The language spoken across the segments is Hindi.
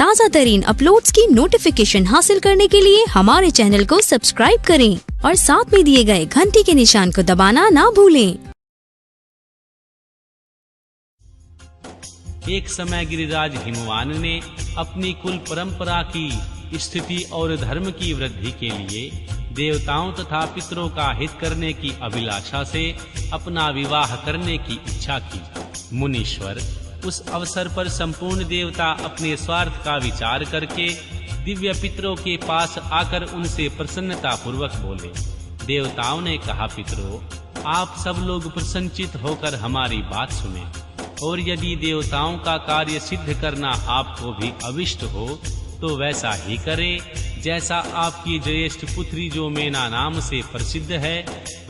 ताज़ा तरीन अपलोड्स की नोटिफिकेशन हासिल करने के लिए हमारे चैनल को सब्सक्राइब करें और साथ में दिए गए घंटी के निशान को दबाना ना भूलें। एक समय गिरिराज हिमवान ने अपनी कुल परंपरा की स्थिति और धर्म की वृद्धि के लिए देवताओं तथा पितरों का हित करने की अभिलाषा से अपना विवाह करने की इच्छा की। मुनीश्वर उस अवसर पर संपूर्ण देवता अपने स्वार्थ का विचार करके दिव्य पितरों के पास आकर उनसे प्रसन्नता पूर्वक बोले। देवताओं ने कहा, पितरों, आप सब लोग प्रसन्नचित होकर हमारी बात सुने, और यदि देवताओं का कार्य सिद्ध करना आपको भी अभिष्ट हो तो वैसा ही करें। जैसा आपकी ज्येष्ठ पुत्री जो मेना नाम से प्रसिद्ध है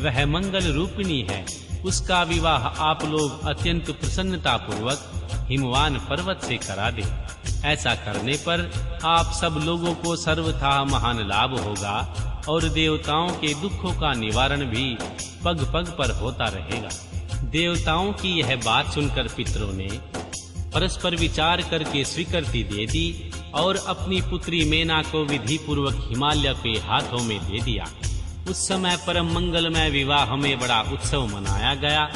वह मंगल रूपिणी है, उसका विवाह आप लोग अत्यंत प्रसन्नता पूर्वक हिमवान पर्वत से करा दे। ऐसा करने पर आप सब लोगों को सर्वथा महान लाभ होगा और देवताओं के दुखों का निवारण भी पग पग पर होता रहेगा। देवताओं की यह बात सुनकर पितरों ने परस्पर विचार करके स्वीकृति दे दी और अपनी पुत्री मेना को विधि पूर्वक हिमालय के हाथों में दे दिया। उस समय परम मंगलमय विवाह में बड़ा उत्सव मनाया गया।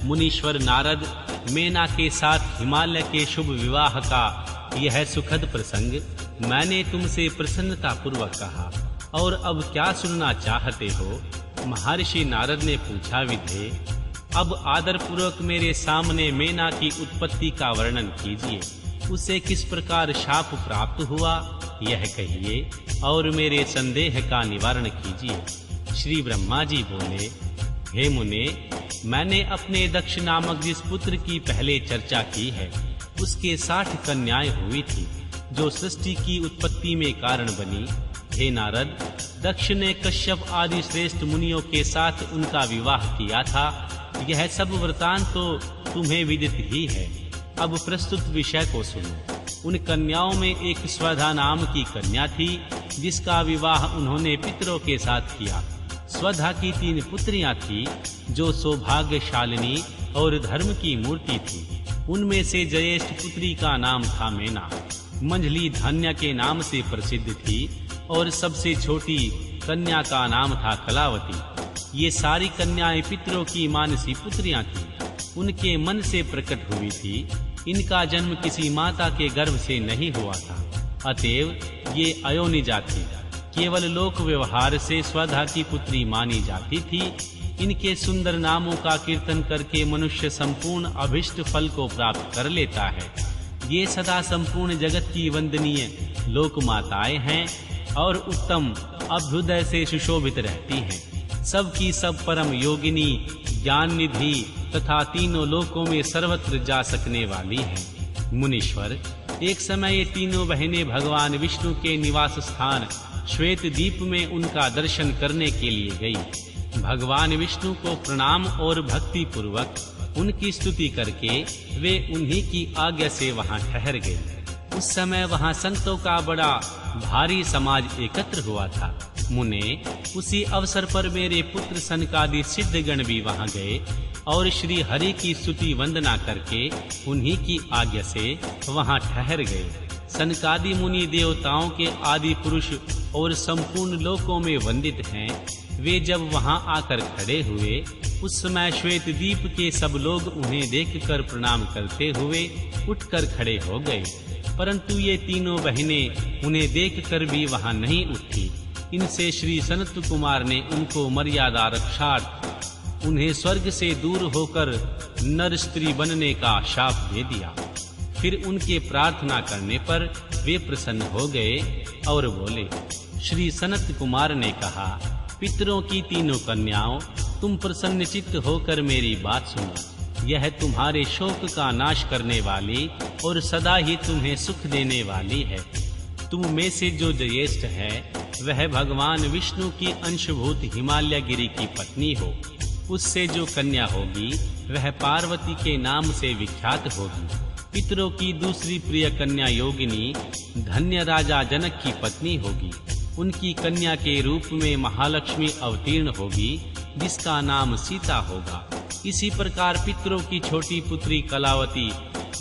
मुनीश्वर नारद मेना के साथ हिमालय के शुभ विवाह का यह सुखद प्रसंग मैंने तुमसे प्रसन्नता पूर्वक कहा, और अब क्या सुनना चाहते हो? महर्षि नारद ने पूछा, विधे, अब आदर पूर्वक मेरे सामने मेना की उत्पत्ति का वर्णन कीजिए। उसे किस प्रकार शाप प्राप्त हुआ यह कहिए और मेरे संदेह का निवारण कीजिए। श्री ब्रह्मा जी बोले, हे मुने, मैंने अपने दक्ष नामक जिस पुत्र की पहले चर्चा की है उसके 60 कन्याएं हुई थी जो सृष्टि की उत्पत्ति में कारण बनी। हे नारद, दक्ष ने कश्यप आदि श्रेष्ठ मुनियों के साथ उनका विवाह किया था। यह सब वृतांत तो तुम्हें विदित ही है। अब प्रस्तुत विषय को सुनो। उन कन्याओं में एक स्वधा नाम की कन्या थी जिसका विवाह उन्होंने पितरों के साथ किया। स्वधा की 3 पुत्रियां थी जो सौभाग्यशालिनी और धर्म की मूर्ति थी। उनमें से ज्येष्ठ पुत्री का नाम था मेना, मंझली धन्या के नाम से प्रसिद्ध थी, और सबसे छोटी कन्या का नाम था कलावती। ये सारी कन्याएं पितरों की मानसी पुत्रियां थीं। उनके मन से प्रकट हुई थी। इनका जन्म किसी माता के गर्भ से नहीं हुआ था, अतएव ये अयोनिजा थी। केवल लोक व्यवहार से स्वधा की पुत्री मानी जाती थी। इनके सुंदर नामों का कीर्तन करके मनुष्य संपूर्ण अभिष्ट फल को प्राप्त कर लेता है। ये सदा संपूर्ण जगत की वंदनीय लोक माताएं हैं और उत्तम अभ्युदय से सुशोभित रहती हैं। सबकी सब परम योगिनी, ज्ञान निधि तथा तीनों लोकों में सर्वत्र जा सकने वाली हैं। मुनीश्वर, एक समय ये तीनों बहनें भगवान विष्णु के निवास स्थान श्वेत दीप में उनका दर्शन करने के लिए गई। भगवान विष्णु को प्रणाम और भक्ति पूर्वक उनकी स्तुति करके वे उन्हीं की आज्ञा से वहां ठहर गए। उस समय वहां संतों का बड़ा भारी समाज एकत्र हुआ था। मुने, उसी अवसर पर मेरे पुत्र सनकादि सिद्धगण भी वहां गए और श्री हरि की स्तुति वंदना करके उन्हीं की आज्ञा से वहां ठहर गए। सनकादि मुनि देवताओं के आदि पुरुष और संपूर्ण लोकों में वंदित हैं। वे जब वहां आकर खड़े हुए उस समय श्वेत दीप के सब लोग उन्हें देखकर प्रणाम करते हुए उठकर खड़े हो गए, परंतु ये तीनों बहनें उन्हें देखकर भी वहां नहीं उठी। इनसे श्री सनत कुमार ने उनको मर्यादा रक्षार्थ उन्हें स्वर्ग से दूर होकर नर स्त्री बनने का शाप दे दिया। फिर उनके प्रार्थना करने पर वे प्रसन्न हो गए और बोले। श्री सनत कुमार ने कहा, पितरों की तीनों कन्याओं, तुम प्रसन्नचित्त होकर मेरी बात सुनो। यह तुम्हारे शोक का नाश करने वाली और सदा ही तुम्हें सुख देने वाली है। तुम में से जो ज्येष्ठ है वह भगवान विष्णु की अंशभूत हिमालय गिरी की पत्नी हो। उससे जो कन्या होगी वह पार्वती के नाम से विख्यात होगी। पितरों की दूसरी प्रिय कन्या योगिनी धन्य राजा जनक की पत्नी होगी। उनकी कन्या के रूप में महालक्ष्मी अवतीर्ण होगी जिसका नाम सीता होगा। इसी प्रकार पितरों की छोटी पुत्री कलावती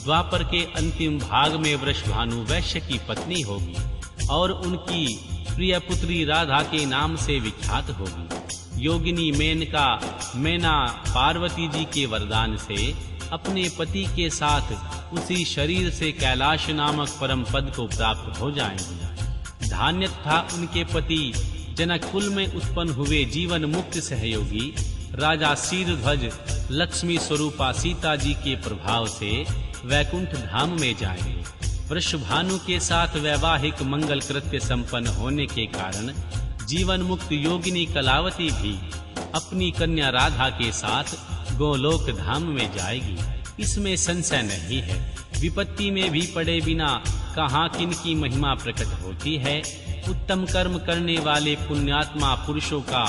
द्वापर के अंतिम भाग में वृषभानु वैश्य की पत्नी होगी और उनकी प्रिय पुत्री राधा के नाम से विख्यात होगी। योगिनी मेनका मैना पार्वती जी के वरदान से अपने पति के साथ उसी शरीर से कैलाश नामक परम पद को प्राप्त हो जाएंगी। धान्य तथा उनके पति जनक कुल में उत्पन्न हुए जीवन मुक्त सहयोगी राजा शीरध्वज लक्ष्मी स्वरूपा सीता जी के प्रभाव से वैकुंठ धाम में जाएंगे। वृषभानु के साथ वैवाहिक मंगल कृत्य संपन्न होने के कारण जीवन मुक्त योगिनी कलावती भी अपनी कन्या राधा के साथ गोलोक धाम में जाएगी। इसमें संशय नहीं है। विपत्ति में भी पड़े बिना कहाँ किन की महिमा प्रकट होती है। उत्तम कर्म करने वाले पुण्यात्मा पुरुषों का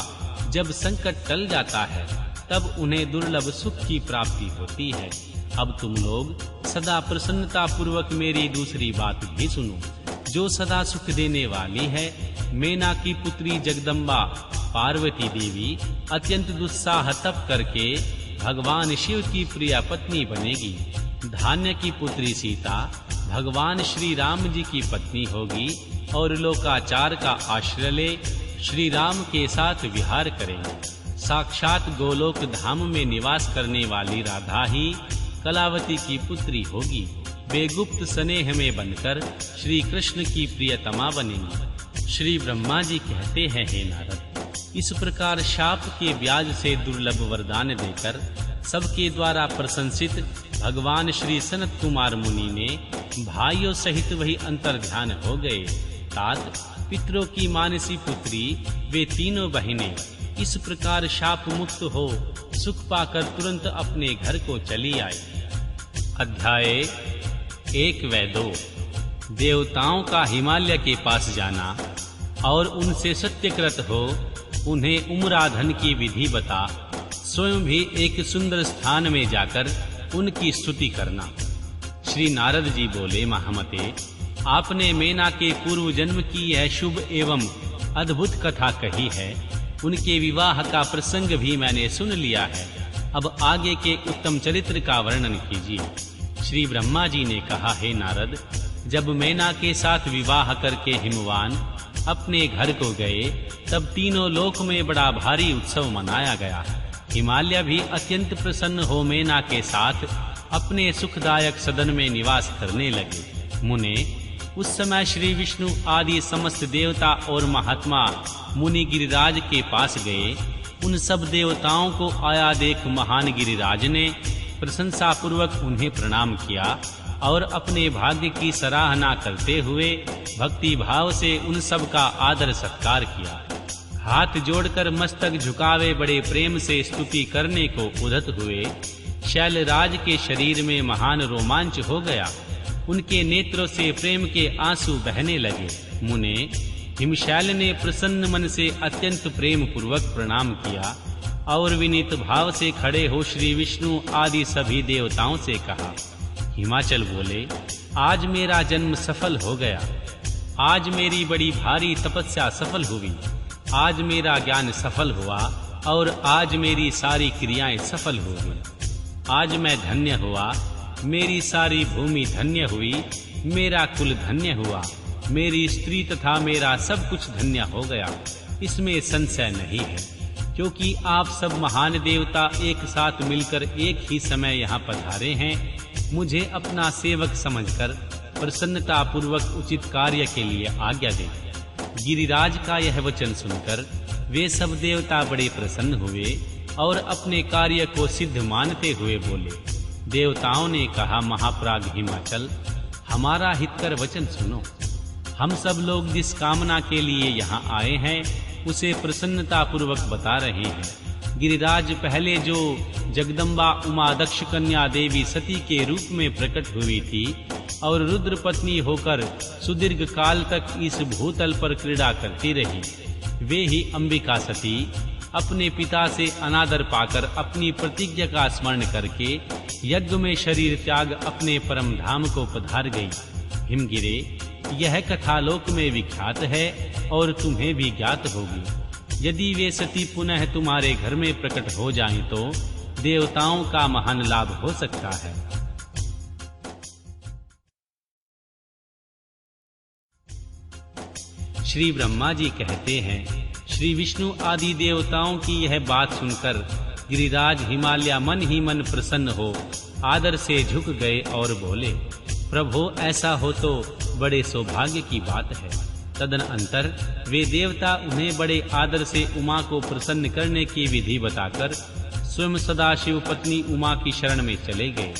जब संकट टल जाता है तब उन्हें दुर्लभ सुख की प्राप्ति होती है। अब तुम लोग सदा प्रसन्नता पूर्वक मेरी दूसरी बात भी सुनो, जो सदा सुख देने वाली है। मेना की पुत्री जगदम्बा पार्वती देवी अत्यंत दुस्साह तप करके भगवान शिव की प्रिय पत्नी बनेगी। धान्य की पुत्री सीता भगवान श्री राम जी की पत्नी होगी और लोकाचार का आश्रय ले श्री राम के साथ विहार करेंगे। साक्षात गोलोक धाम में निवास करने वाली राधा ही कलावती की पुत्री होगी। वे गुप्त स्नेह में बनकर श्री कृष्ण की प्रियतमा बनेंगी। श्री ब्रह्मा जी कहते हैं, हे नारद, इस प्रकार शाप के ब्याज से दुर्लभ वरदान देकर सबके द्वारा प्रशंसित भगवान श्री सनत कुमार मुनि ने भाइयों सहित वही अंतर्ध्यान हो गए। तात पितरों की मानसी पुत्री वे तीनों बहनें इस प्रकार शाप मुक्त हो सुख पाकर तुरंत अपने घर को चली आई। अध्याय 1 व 2 देवताओं का हिमालय के पास जाना और उनसे सत्यकृत हो उन्हें उम्राधन की विधि बता स्वयं भी एक सुंदर स्थान में जाकर उनकी स्तुति करना। श्री नारद जी बोले, महामते, आपने मेना के पूर्व जन्म की यह शुभ एवं अद्भुत कथा कही है। उनके विवाह का प्रसंग भी मैंने सुन लिया है। अब आगे के उत्तम चरित्र का वर्णन कीजिए। श्री ब्रह्मा जी ने कहा, हे नारद, जब मेना के साथ विवाह करके हिमवान अपने घर को गए तब तीनों लोक में बड़ा भारी उत्सव मनाया गया। हिमालय भी अत्यंत प्रसन्न हो मेना के साथ अपने सुखदायक सदन में निवास करने लगे। मुने, उस समय श्री विष्णु आदि समस्त देवता और महात्मा मुनि गिरिराज के पास गए। उन सब देवताओं को आया देख महान गिरिराज ने प्रशंसा पूर्वक उन्हें प्रणाम किया और अपने भाग्य की सराहना करते हुए भक्ति भाव से उन सब का आदर सत्कार किया। हाथ जोड़कर मस्तक झुकावे बड़े प्रेम से स्तुति करने को उद्यत हुए। शैलराज के शरीर में महान रोमांच हो गया। उनके नेत्रों से प्रेम के आंसू बहने लगे। मुने, हिमशैल ने प्रसन्न मन से अत्यंत प्रेम पूर्वक प्रणाम किया और विनीत भाव से खड़े हो श्री विष्णु आदि सभी देवताओं से कहा। हिमाचल बोले, आज मेरा जन्म सफल हो गया। आज मेरी बड़ी भारी तपस्या सफल हुई। आज मेरा ज्ञान सफल हुआ और आज मेरी सारी क्रियाएं सफल हो गई। आज मैं धन्य हुआ, मेरी सारी भूमि धन्य हुई, मेरा कुल धन्य हुआ, मेरी स्त्री तथा मेरा सब कुछ धन्य हो गया। इसमें संशय नहीं है, क्योंकि आप सब महान देवता एक साथ मिलकर एक ही समय यहाँ पधारे हैं। मुझे अपना सेवक समझकर प्रसन्नता पूर्वक उचित कार्य के लिए आज्ञा दें। गिरिराज का यह वचन सुनकर वे सब देवता बड़े प्रसन्न हुए और अपने कार्य को सिद्ध मानते हुए बोले। देवताओं ने कहा, महाप्राग हिमाचल, हमारा हितकर वचन सुनो। हम सब लोग जिस कामना के लिए यहाँ आए हैं उसे प्रसन्नता पूर्वक बता रहे हैं। गिरिराज पहले जो जगदम्बा उमा दक्ष कन्या देवी सती के रूप में प्रकट हुई थी और रुद्र पत्नी होकर सुदीर्घ काल तक इस भूतल पर क्रीड़ा करती रही, वे ही अंबिका सती अपने पिता से अनादर पाकर अपनी प्रतिज्ञा का स्मरण करके यज्ञ में शरीर त्याग अपने परम धाम को पधार गई। हिमगिरे, यह कथा लोक में विख्यात है और तुम्हें भी ज्ञात होगी। यदि वे सती पुनः तुम्हारे घर में प्रकट हो जाएं तो देवताओं का महान लाभ हो सकता है। श्री ब्रह्मा जी कहते हैं, श्री विष्णु आदि देवताओं की यह बात सुनकर गिरिराज हिमालय मन ही मन प्रसन्न हो आदर से झुक गए और बोले, प्रभो ऐसा हो तो बड़े सौभाग्य की बात है। तदनंतर वे देवता उन्हें बड़े आदर से उमा को प्रसन्न करने की विधि बताकर स्वयं सदाशिव पत्नी उमा की शरण में चले गए।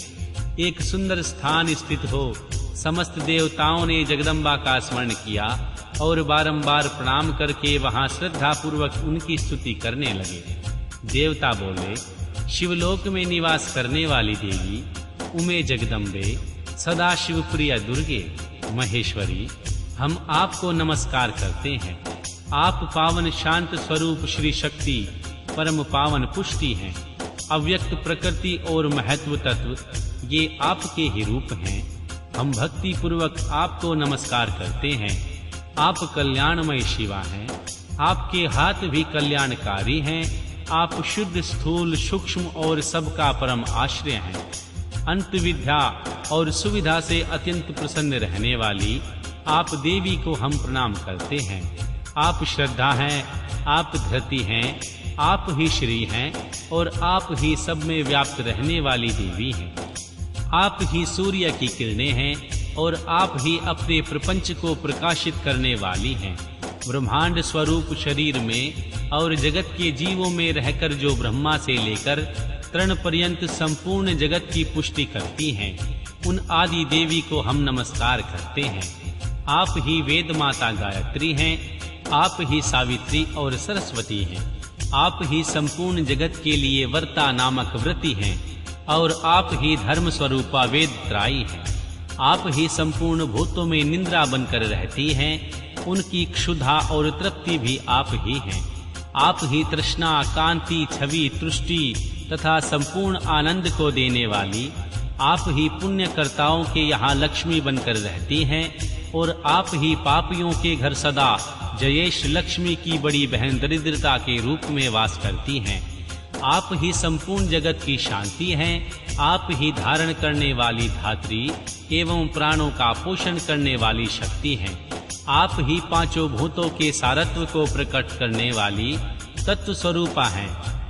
एक सुंदर स्थान स्थित हो समस्त देवताओं ने जगदम्बा का स्मरण किया और बारंबार प्रणाम करके वहां श्रद्धा पूर्वक उनकी स्तुति करने लगे। देवता बोले, शिवलोक में निवास करने वाली देवी उमे जगदम्बे, सदाशिव प्रिय दुर्गे, महेश्वरी, हम आपको नमस्कार करते हैं। आप पावन शांत स्वरूप श्री शक्ति, परम पावन पुष्टि हैं। अव्यक्त प्रकृति और महत्व तत्व ये आपके ही रूप हैं। हम भक्ति पूर्वक आपको नमस्कार करते हैं। आप कल्याणमय शिवा हैं। आपके हाथ भी कल्याणकारी हैं। आप शुद्ध, स्थूल, सूक्ष्म और सबका परम आश्रय हैं। अंत विद्या और सुविधा से अत्यंत प्रसन्न रहने वाली आप देवी को हम प्रणाम करते हैं। आप श्रद्धा हैं, आप धृति हैं, आप ही श्री हैं और आप ही सब में व्याप्त रहने वाली देवी हैं। आप ही सूर्य की किरणें हैं और आप ही अपने प्रपंच को प्रकाशित करने वाली हैं। ब्रह्मांड स्वरूप शरीर में और जगत के जीवों में रहकर जो ब्रह्मा से लेकर तृण पर्यंत संपूर्ण जगत की पुष्टि करती हैं, उन आदि देवी को हम नमस्कार करते हैं। आप ही वेद माता गायत्री हैं। आप ही सावित्री और सरस्वती हैं। आप ही संपूर्ण जगत के लिए वर्ता नामक व्रति हैं और आप ही धर्म स्वरूपा वेद त्राई हैं। आप ही संपूर्ण भूतों में निंद्रा बनकर रहती हैं। उनकी क्षुधा और तृप्ति भी आप ही हैं। आप ही तृष्णा, कांति, छवि, तुष्टि तथा संपूर्ण आनंद को देने वाली, आप ही पुण्य कर्ताओं के यहाँ लक्ष्मी बनकर रहती हैं और आप ही पापियों के घर सदा जयेश लक्ष्मी की बड़ी बहन दरिद्रता के रूप में वास करती हैं। आप ही संपूर्ण जगत की शांति हैं। आप ही धारण करने वाली धात्री एवं प्राणों का पोषण करने वाली शक्ति हैं। आप ही पांचों भूतों के सारत्व को प्रकट करने वाली तत्व स्वरूपा हैं।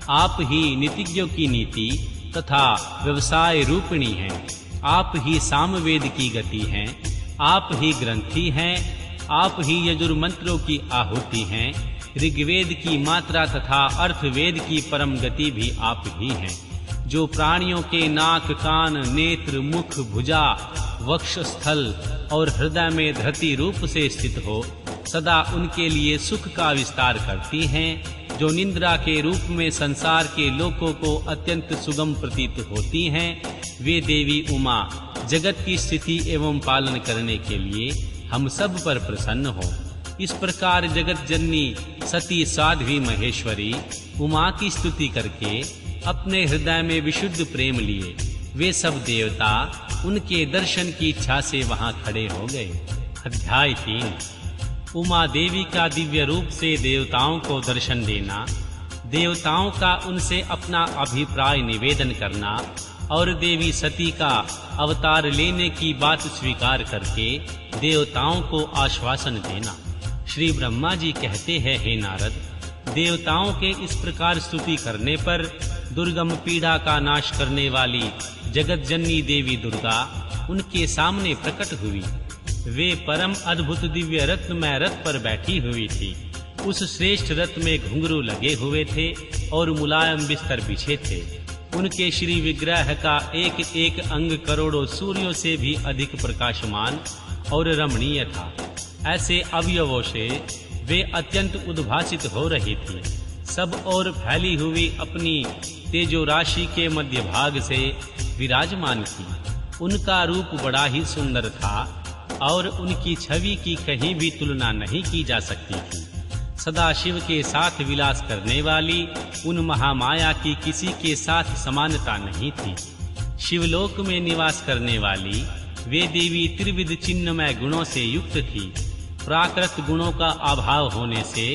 आप ही नीतिज्ञों की नीति तथा व्यवसाय रूपिणी हैं। आप ही सामवेद की गति हैं। आप ही ग्रंथि हैं। आप ही यजुर्मंत्रों की आहुति हैं। ऋग्वेद की मात्रा तथा अर्थवेद की परम गति भी आप ही हैं। जो प्राणियों के नाक, कान, नेत्र, मुख, भुजा, वक्षस्थल और हृदय में धरती रूप से स्थित हो, सदा उनके लिए सुख का विस्तार करती हैं। जो निंद्रा के रूप में संसार के लोकों को अत्यंत सुगम प्रतीत होती हैं, वे देवी उमा जगत की स्थिति एवं पालन करने के लिए हम सब पर प्रसन्न हो। इस प्रकार जगत जननी सती साध्वी महेश्वरी उमा की स्तुति करके अपने हृदय में विशुद्ध प्रेम लिए वे सब देवता उनके दर्शन की इच्छा से वहां खड़े हो गए। अध्याय 3। उमा देवी का दिव्य रूप से देवताओं को दर्शन देना, देवताओं का उनसे अपना अभिप्राय निवेदन करना और देवी सती का अवतार लेने की बात स्वीकार करके देवताओं को आश्वासन देना। श्री ब्रह्मा जी कहते हैं, हे नारद, देवताओं के इस प्रकार स्तुति करने पर दुर्गम पीड़ा का नाश करने वाली जगत जननी देवी दुर्गा उनके सामने प्रकट हुई। वे परम अद्भुत दिव्य रत्नमय रथ पर बैठी हुई थी। उस श्रेष्ठ रथ में घुंघरू लगे हुए थे और मुलायम बिस्तर बिछे थे। उनके श्री विग्रह का एक एक अंग करोड़ों सूर्यों से भी अधिक प्रकाशमान और रमणीय था। ऐसे अवयवों से वे अत्यंत उद्भासित हो रही थी। सब ओर फैली हुई अपनी तेजो राशि के मध्य भाग से विराजमान थी। उनका रूप बड़ा ही सुंदर था और उनकी छवि की कहीं भी तुलना नहीं की जा सकती थी। सदाशिव के साथ विलास करने वाली उन महामाया की किसी के साथ समानता नहीं थी। शिवलोक में निवास करने वाली वे देवी त्रिविध चिन्हमय गुणों से युक्त थी। प्राकृत गुणों का अभाव होने से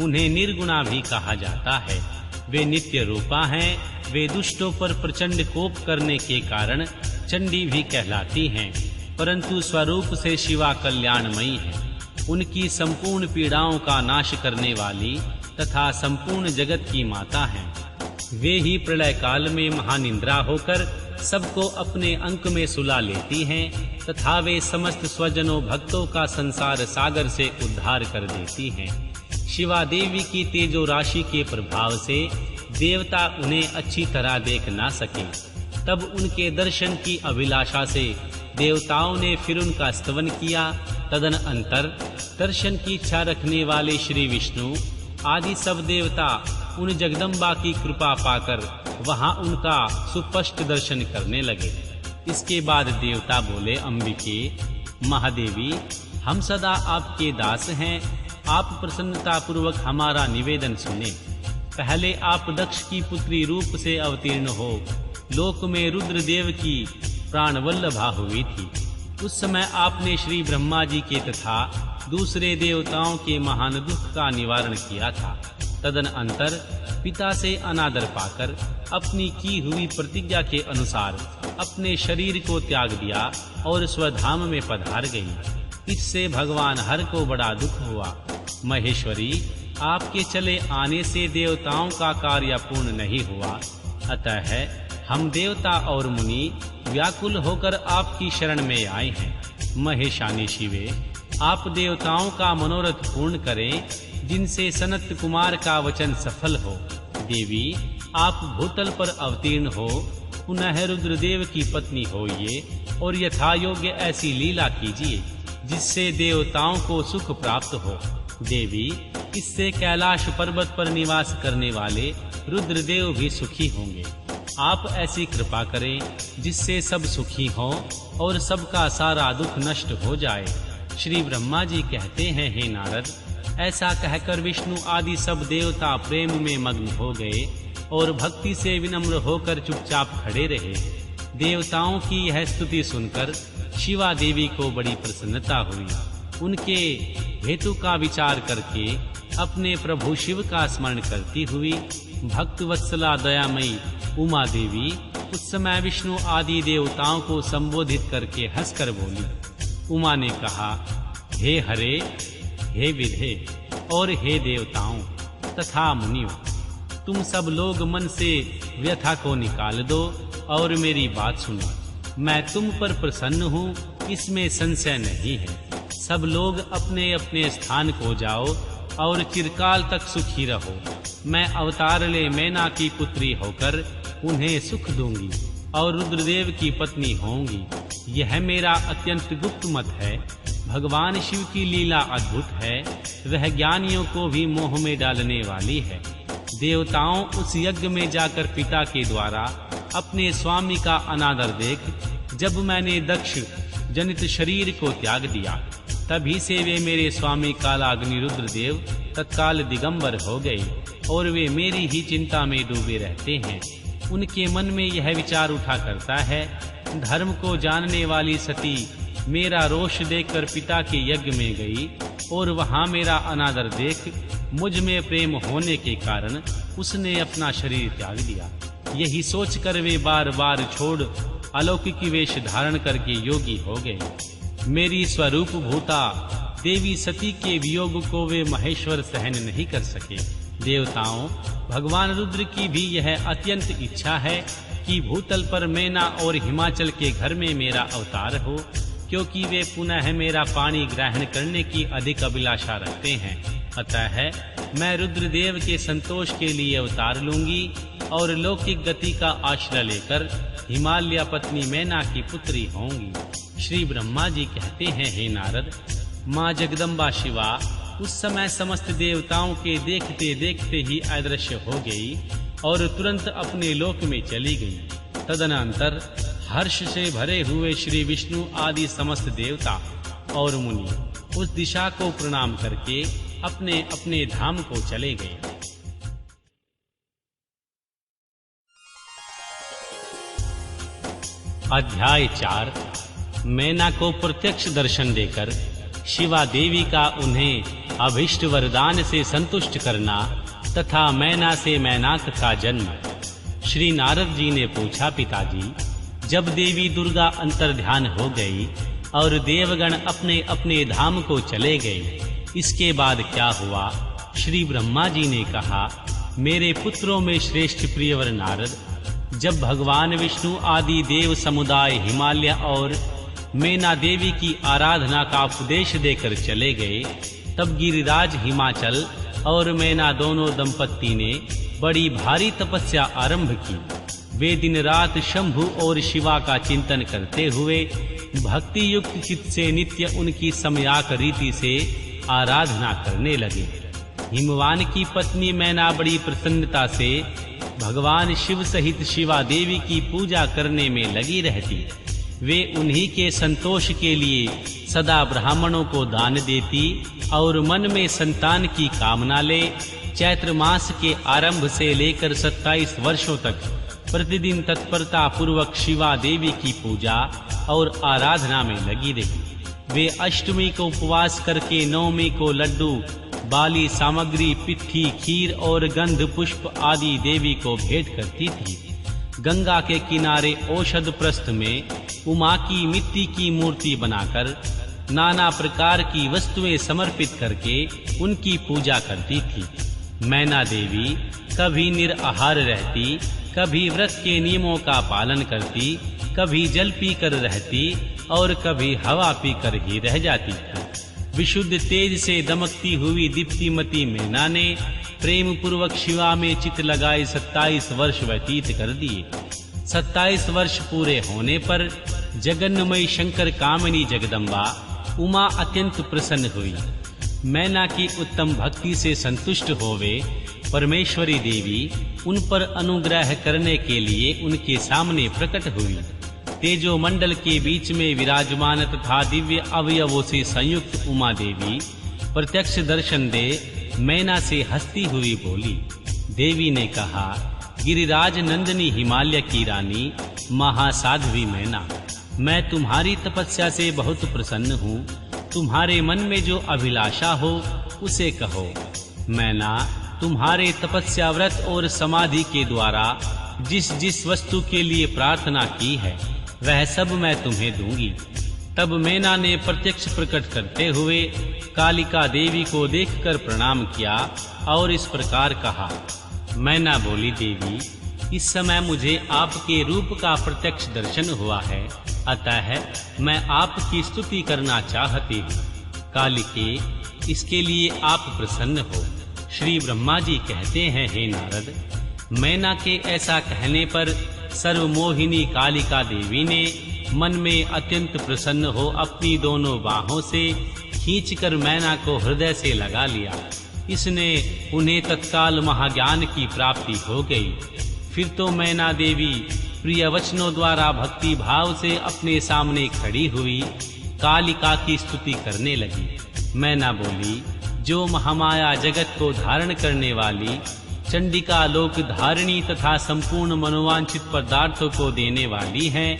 उन्हें निर्गुणा भी कहा जाता है। वे नित्य रूपा हैं। वे दुष्टों पर प्रचंड कोप करने के कारण चंडी भी कहलाती हैं, परंतु स्वरूप से शिवा कल्याणमयी है। उनकी संपूर्ण पीड़ाओं का नाश करने वाली तथा संपूर्ण जगत की माता हैं। वे ही प्रलय काल में महानिंद्रा होकर सबको अपने अंक में सुला लेती हैं तथा वे समस्त स्वजनों भक्तों का संसार सागर से उद्धार कर देती हैं। शिवा देवी की तेजो राशि के प्रभाव से देवता उन्हें अच्छी तरह देख ना सके। तब उनके दर्शन की अभिलाषा से देवताओं ने फिर उनका स्तवन किया। तदनंतर दर्शन की इच्छा रखने वाले श्री विष्णु आदि सब देवता उन जगदम्बा की कृपा पाकर वहां उनका सुस्पष्ट दर्शन करने लगे। इसके बाद देवता बोले, अंबिके, महादेवी, हम सदा आपके दास हैं। आप प्रसन्नता पूर्वक हमारा निवेदन सुने। पहले आप दक्ष की पुत्री रूप से अवतीर्ण हो लोक में रुद्रदेव की प्राणवल्लभा हुई थी। उस समय आपने श्री ब्रह्मा जी के तथा दूसरे देवताओं के महान दुख का निवारण किया था। तदनंतर पिता से अनादर पाकर अपनी की हुई प्रतिज्ञा के अनुसार अपने शरीर को त्याग दिया और स्वधाम में पधार गई। इससे भगवान हर को बड़ा दुख हुआ। महेश्वरी, आपके चले आने से देवताओं का कार्य पूर्ण नहीं हुआ, अतः हम देवता और मुनि व्याकुल होकर आपकी शरण में आए हैं। महेशानी शिवे, आप देवताओं का मनोरथ पूर्ण करें जिनसे सनत कुमार का वचन सफल हो। देवी, आप भूतल पर अवतीर्ण हो, पुनः रुद्रदेव की पत्नी होइए और यथा योग्य ऐसी लीला कीजिए जिससे देवताओं को सुख प्राप्त हो। देवी, इससे कैलाश पर्वत पर निवास करने वाले रुद्रदेव भी सुखी होंगे। आप ऐसी कृपा करें जिससे सब सुखी हों और सबका सारा दुख नष्ट हो जाए। श्री ब्रह्मा जी कहते हैं, हे नारद, ऐसा कहकर विष्णु आदि सब देवता प्रेम में मग्न हो गए और भक्ति से विनम्र होकर चुपचाप खड़े रहे। देवताओं की यह स्तुति सुनकर शिवा देवी को बड़ी प्रसन्नता हुई। उनके हेतु का विचार करके अपने प्रभु शिव का स्मरण करती हुई भक्त वत्सला दयामयी उमा देवी उस समय विष्णु आदि देवताओं को संबोधित करके हंसकर बोली। उमा ने कहा, हे हरे, हे विधे और हे देवताओं तथा मुनियों, तुम सब लोग मन से व्यथा को निकाल दो और मेरी बात सुनो। मैं तुम पर प्रसन्न हूँ, इसमें संशय नहीं है। सब लोग अपने अपने स्थान को जाओ और चिरकाल तक सुखी रहो। मैं अवतार ले मैना की पुत्री होकर उन्हें सुख दूंगी और रुद्रदेव की पत्नी होंगी। यह मेरा अत्यंत गुप्त मत है। भगवान शिव की लीला अद्भुत है, वह ज्ञानियों को भी मोह में डालने वाली है। देवताओं उस यज्ञ में जाकर पिता के द्वारा अपने स्वामी का अनादर देख जब मैंने दक्ष जनित शरीर को त्याग दिया, तभी से वे मेरे स्वामी कालाग्नि रुद्रदेव तत्काल दिगंबर हो गए और वे मेरी ही चिंता में डूबे रहते हैं। उनके मन में यह विचार उठा करता है, धर्म को जानने वाली सती मेरा रोष देखकर पिता के यज्ञ में गई और वहां मेरा अनादर देख मुझ में प्रेम होने के कारण उसने अपना शरीर त्याग दिया। यही सोचकर वे बार बार छोड़ अलौकिक वेश धारण करके योगी हो गए। मेरी स्वरूप भूता देवी सती के वियोग को वे महेश्वर सहन नहीं कर सके। देवताओं, भगवान रुद्र की भी यह अत्यंत इच्छा है कि भूतल पर मैना और हिमाचल के घर में मेरा अवतार हो, क्योंकि वे पुनः मेरा पानी ग्रहण करने की अधिक अभिलाषा रखते हैं। अतः मैं रुद्रदेव के संतोष के लिए अवतार लूंगी और लौकिक गति का आश्रय लेकर हिमालय पत्नी मैना की पुत्री होंगी। श्री ब्रह्मा जी कहते हैं, हे नारद, माँ जगदम्बा शिवा उस समय समस्त देवताओं के देखते देखते ही अदृश्य हो गई और तुरंत अपने लोक में चली गई। तदनंतर हर्ष से भरे हुए श्री विष्णु आदि समस्त देवता और मुनि उस दिशा को प्रणाम करके अपने अपने धाम को चले गए। अध्याय 4। मैना को प्रत्यक्ष दर्शन देकर शिवा देवी का उन्हें अभिष्ट वरदान से संतुष्ट करना तथा मैना से मैनाक का जन्म। श्री नारद जी ने पूछा, पिताजी, जब देवी दुर्गा अंतर्ध्यान हो गई और देवगण अपने अपने धाम को चले गए। इसके बाद क्या हुआ? श्री ब्रह्मा जी ने कहा, मेरे पुत्रों में श्रेष्ठ प्रियवर नारद, जब भगवान विष्णु आदि देव समुदाय हिमालय और मैना देवी की आराधना का उपदेश देकर चले गए, तब गिरिराज हिमाचल और मैना दोनों दंपत्ति ने बड़ी भारी तपस्या आरंभ की। वे दिन रात शंभु और शिवा का चिंतन करते हुए भक्ति युक्त चित्त से नित्य उनकी सम्यक रीति से आराधना करने लगे। हिमवान की पत्नी मैना बड़ी प्रसन्नता से भगवान शिव सहित शिवा देवी की पूजा करने में लगी रहती। वे उन्हीं के संतोष के लिए सदा ब्राह्मणों को दान देती और मन में संतान की कामना ले चैत्र मास के आरंभ से लेकर 27 वर्षों तक प्रतिदिन तत्परता पूर्वक शिवा देवी की पूजा और आराधना में लगी रही। वे अष्टमी को उपवास करके नवमी को लड्डू, बाली सामग्री, पिट्ठी, खीर और गंध पुष्प आदि देवी को भेंट करती थी। गंगा के किनारे औषध प्रस्थ में उमा की मिट्टी की मूर्ति बनाकर नाना प्रकार की वस्तुएं समर्पित करके उनकी पूजा करती थी। मैना देवी कभी निराहार रहती, कभी व्रत के नियमों का पालन करती, कभी जल पीकर रहती और कभी हवा पीकर ही रह जाती थी। विशुद्ध तेज से दमकती हुई दीप्तिमती मैना ने प्रेम पूर्वक शिवा में चित लगाए 27 वर्ष व्यतीत कर दिए। 27 वर्ष पूरे होने पर जगन्मयी शंकर कामिनी जगदम्बा उमा अत्यंत प्रसन्न हुई। मैना की उत्तम भक्ति से संतुष्ट होवे परमेश्वरी देवी उन पर अनुग्रह करने के लिए उनके सामने प्रकट हुई। तेजो मंडल के बीच में विराजमान तथा दिव्य अवयवों से संयुक्त उमा देवी प्रत्यक्ष दर्शन दे मैना से हंसती हुई बोली। देवी ने कहा, गिरिराज नंदिनी हिमालय की रानी महासाध्वी मैना, मैं तुम्हारी तपस्या से बहुत प्रसन्न हूँ। तुम्हारे मन में जो अभिलाषा हो उसे कहो। मैना, तुम्हारे तपस्या व्रत और समाधि के द्वारा जिस जिस वस्तु के लिए प्रार्थना की है वह सब मैं तुम्हें दूंगी। तब मैना ने प्रत्यक्ष प्रकट करते हुए कालिका देवी को देखकर प्रणाम किया और इस प्रकार कहा। मैना बोली, देवी, इस समय मुझे आपके रूप का प्रत्यक्ष दर्शन हुआ है, अतः मैं आपकी स्तुति करना चाहती हूँ। कालिके, इसके लिए आप प्रसन्न हो। श्री ब्रह्मा जी कहते हैं, हे नारद, मैना के ऐसा कहने पर सर्वमोहिनी कालिका देवी ने मन में अत्यंत प्रसन्न हो अपनी दोनों बाहों से खींचकर मैना को हृदय से लगा लिया। इसने उन्हें तत्काल महाज्ञान की प्राप्ति हो गई। फिर तो मैना देवी प्रिय वचनों द्वारा भक्ति भाव से अपने सामने खड़ी हुई कालिका की स्तुति करने लगी। मैना बोली, जो महामाया जगत को धारण करने वाली, चंडिका लोक धारिणी तथा संपूर्ण मनोवांछित पदार्थों को देने वाली हैं,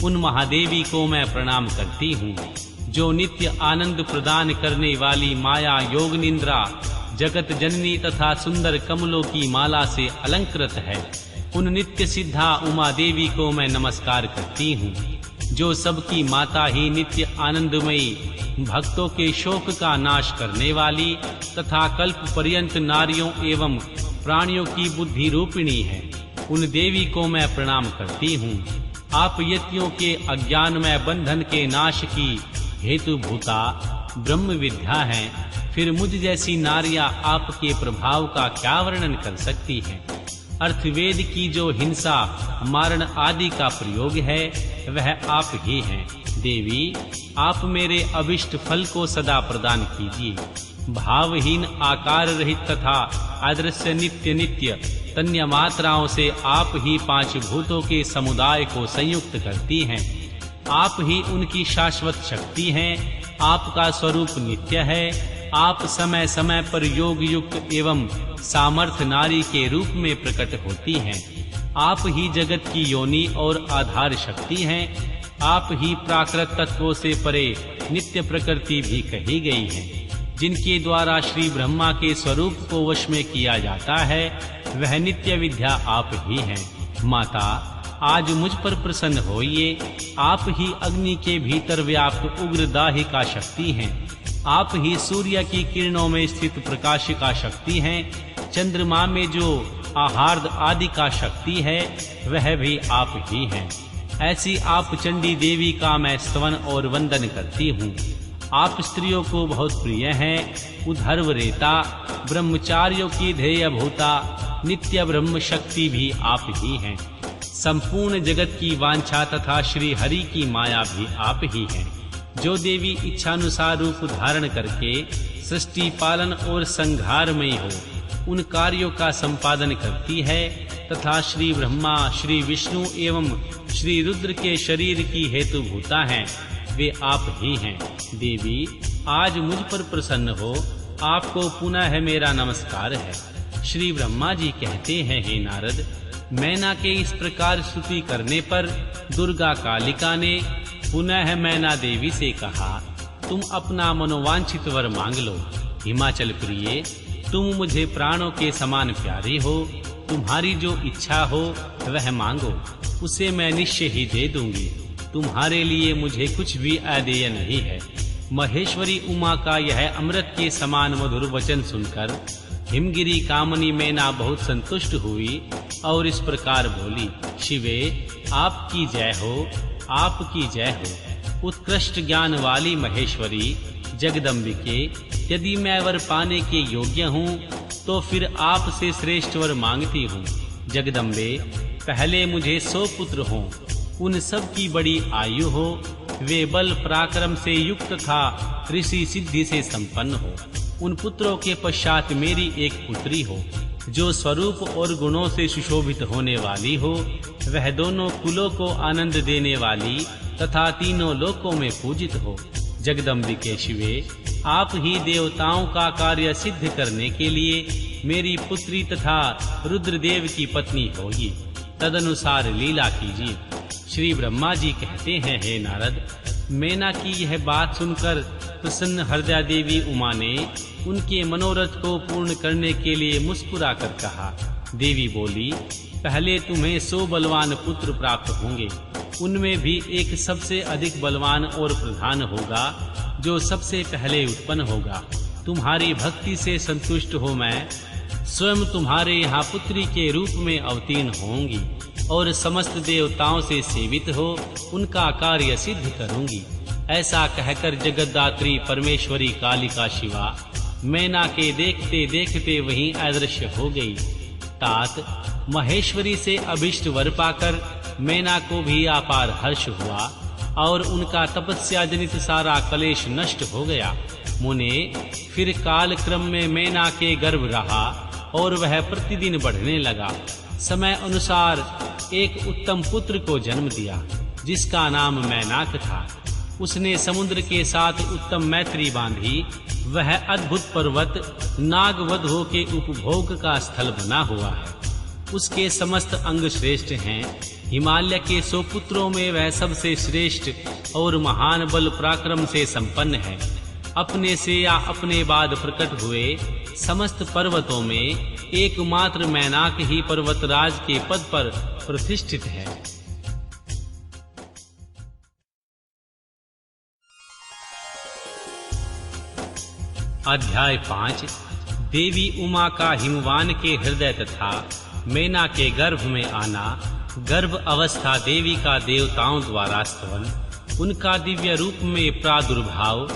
उन महादेवी को मैं प्रणाम करती हूँ। जो नित्य आनंद प्रदान करने वाली माया योग निंद्रा जगत जननी तथा सुंदर कमलों की माला से अलंकृत है, उन नित्य सिद्धा उमा देवी को मैं नमस्कार करती हूँ। जो सबकी माता ही नित्य आनंदमयी, भक्तों के शोक का नाश करने वाली तथा कल्प पर्यंत नारियों एवं प्राणियों की बुद्धि रूपिणी है, उन देवी को मैं प्रणाम करती हूँ। आप यतियों के अज्ञानमय बंधन के नाश की हेतु भूता ब्रह्म विद्या हैं, फिर मुझ जैसी नारियां आपके प्रभाव का क्या वर्णन कर सकती हैं। अर्थवेद की जो हिंसा, मारण आदि का प्रयोग है वह आप ही हैं। देवी, आप मेरे अभिष्ट फल को सदा प्रदान कीजिए। भावहीन, आकार रहित तथा अदृश्य नित्य नित्य तन्य मात्राओं से आप ही 5 भूतों के समुदाय को संयुक्त करती हैं। आप ही उनकी शाश्वत शक्ति हैं। आपका स्वरूप नित्य है। आप समय समय पर योग युक्त एवं सामर्थ नारी के रूप में प्रकट होती हैं। आप ही जगत की योनि और आधार शक्ति हैं। आप ही प्राकृत तत्वों से परे नित्य प्रकृति भी कही गई है। जिनके द्वारा श्री ब्रह्मा के स्वरूप को वश में किया जाता है, वह नित्य विद्या आप ही हैं। माता, आज मुझ पर प्रसन्न होइए। आप ही अग्नि के भीतर व्याप्त उग्र दाहिका शक्ति हैं। आप ही सूर्य की किरणों में स्थित प्रकाशिका शक्ति हैं। चंद्रमा में जो आहार्द आदि का शक्ति है वह भी आप ही हैं। ऐसी आप चंडी देवी का मैं स्तवन और वंदन करती हूँ। आप स्त्रियों को बहुत प्रिय हैं। उद्धर्व रेता, ब्रह्मचारियों की ध्येय भूता, नित्य ब्रह्म शक्ति भी आप ही हैं। संपूर्ण जगत की वांछा तथा श्री हरि की माया भी आप ही हैं। जो देवी इच्छानुसार रूप धारण करके सृष्टि पालन और संहारमयी हो उन कार्यों का संपादन करती है तथा श्री ब्रह्मा, श्री विष्णु एवं श्री रुद्र के शरीर की हेतु भूता हैं, वे आप ही हैं। देवी, आज मुझ पर प्रसन्न हो। आपको पुनः मेरा नमस्कार है। श्री ब्रह्मा जी कहते हैं, हे नारद, मैना के इस प्रकार स्तुति करने पर दुर्गा कालिका ने पुनः मैना देवी से कहा, तुम अपना मनोवांछित वर मांग लो। हिमाचल प्रिय, तुम मुझे प्राणों के समान प्यारी हो। तुम्हारी जो इच्छा हो वह मांगो, उसे मैं निश्चय ही दे दूंगी। तुम्हारे लिए मुझे कुछ भी अदेय नहीं है। महेश्वरी उमा का यह अमृत के समान मधुर वचन सुनकर हिमगिरी कामनी मैना बहुत संतुष्ट हुई और इस प्रकार बोली, शिवे, आपकी जय हो, आपकी जय हो। उत्कृष्ट ज्ञान वाली महेश्वरी जगदम्बिके, यदि मैं वर पाने के योग्य हूँ तो फिर आपसे श्रेष्ठ वर मांगती हूँ। जगदम्बे, पहले मुझे 100 पुत्र हों, उन सब की बड़ी आयु हो, वे बल पराक्रम से युक्त तथा ऋषि सिद्धि से संपन्न हो। उन पुत्रों के पश्चात मेरी एक पुत्री हो, जो स्वरूप और गुणों से सुशोभित होने वाली हो। वह दोनों कुलों को आनंद देने वाली तथा तीनों लोकों में पूजित हो। जगदम्बिके शिवे, आप ही देवताओं का कार्य सिद्ध करने के लिए मेरी पुत्री तथा रुद्रदेव की पत्नी होगी। तदनुसार लीला कीजिए। श्री ब्रह्मा जी कहते हैं, हे नारद, मैना की यह बात सुनकर प्रसन्न हृदया देवी उमा ने उनके मनोरथ को पूर्ण करने के लिए मुस्कुरा कर कहा। देवी बोली, पहले तुम्हें 100 बलवान पुत्र प्राप्त होंगे। उनमें भी एक सबसे अधिक बलवान और प्रधान होगा, जो सबसे पहले उत्पन्न होगा। तुम्हारी भक्ति से संतुष्ट हो मैं स्वयं तुम्हारे यहाँ पुत्री के रूप में अवतीर्ण होंगी और समस्त देवताओं से सेवित हो उनका कार्य सिद्ध करूंगी। ऐसा कहकर जगद्धात्री परमेश्वरी कालिका शिवा मैना के देखते देखते वहीं अदृश्य हो गई। तात, महेश्वरी से अभिष्ट वर पाकर मैना को भी अपार हर्ष हुआ और उनका तपस्या जनित सारा क्लेश नष्ट हो गया। मुने, फिर काल क्रम में मैना के गर्भ रहा और वह प्रतिदिन बढ़ने लगा। समय अनुसार एक उत्तम पुत्र को जन्म दिया, जिसका नाम मैनाक था। उसने समुद्र के साथ उत्तम मैत्री बांधी। वह अद्भुत पर्वत नागवधों के उपभोग का स्थल बना हुआ है। उसके समस्त अंग श्रेष्ठ हैं। हिमालय के 100 पुत्रों में वह सबसे श्रेष्ठ और महान बल पराक्रम से संपन्न है। अपने से या अपने बाद प्रकट हुए समस्त पर्वतों में एकमात्र मैनाक ही पर्वतराज के पद पर प्रतिष्ठित है। अध्याय 5। देवी उमा का हिमवान के हृदय तथा मैना के गर्भ में आना। गर्भ अवस्था देवी का देवताओं द्वारा स्तवन। उनका दिव्य रूप में प्रादुर्भाव।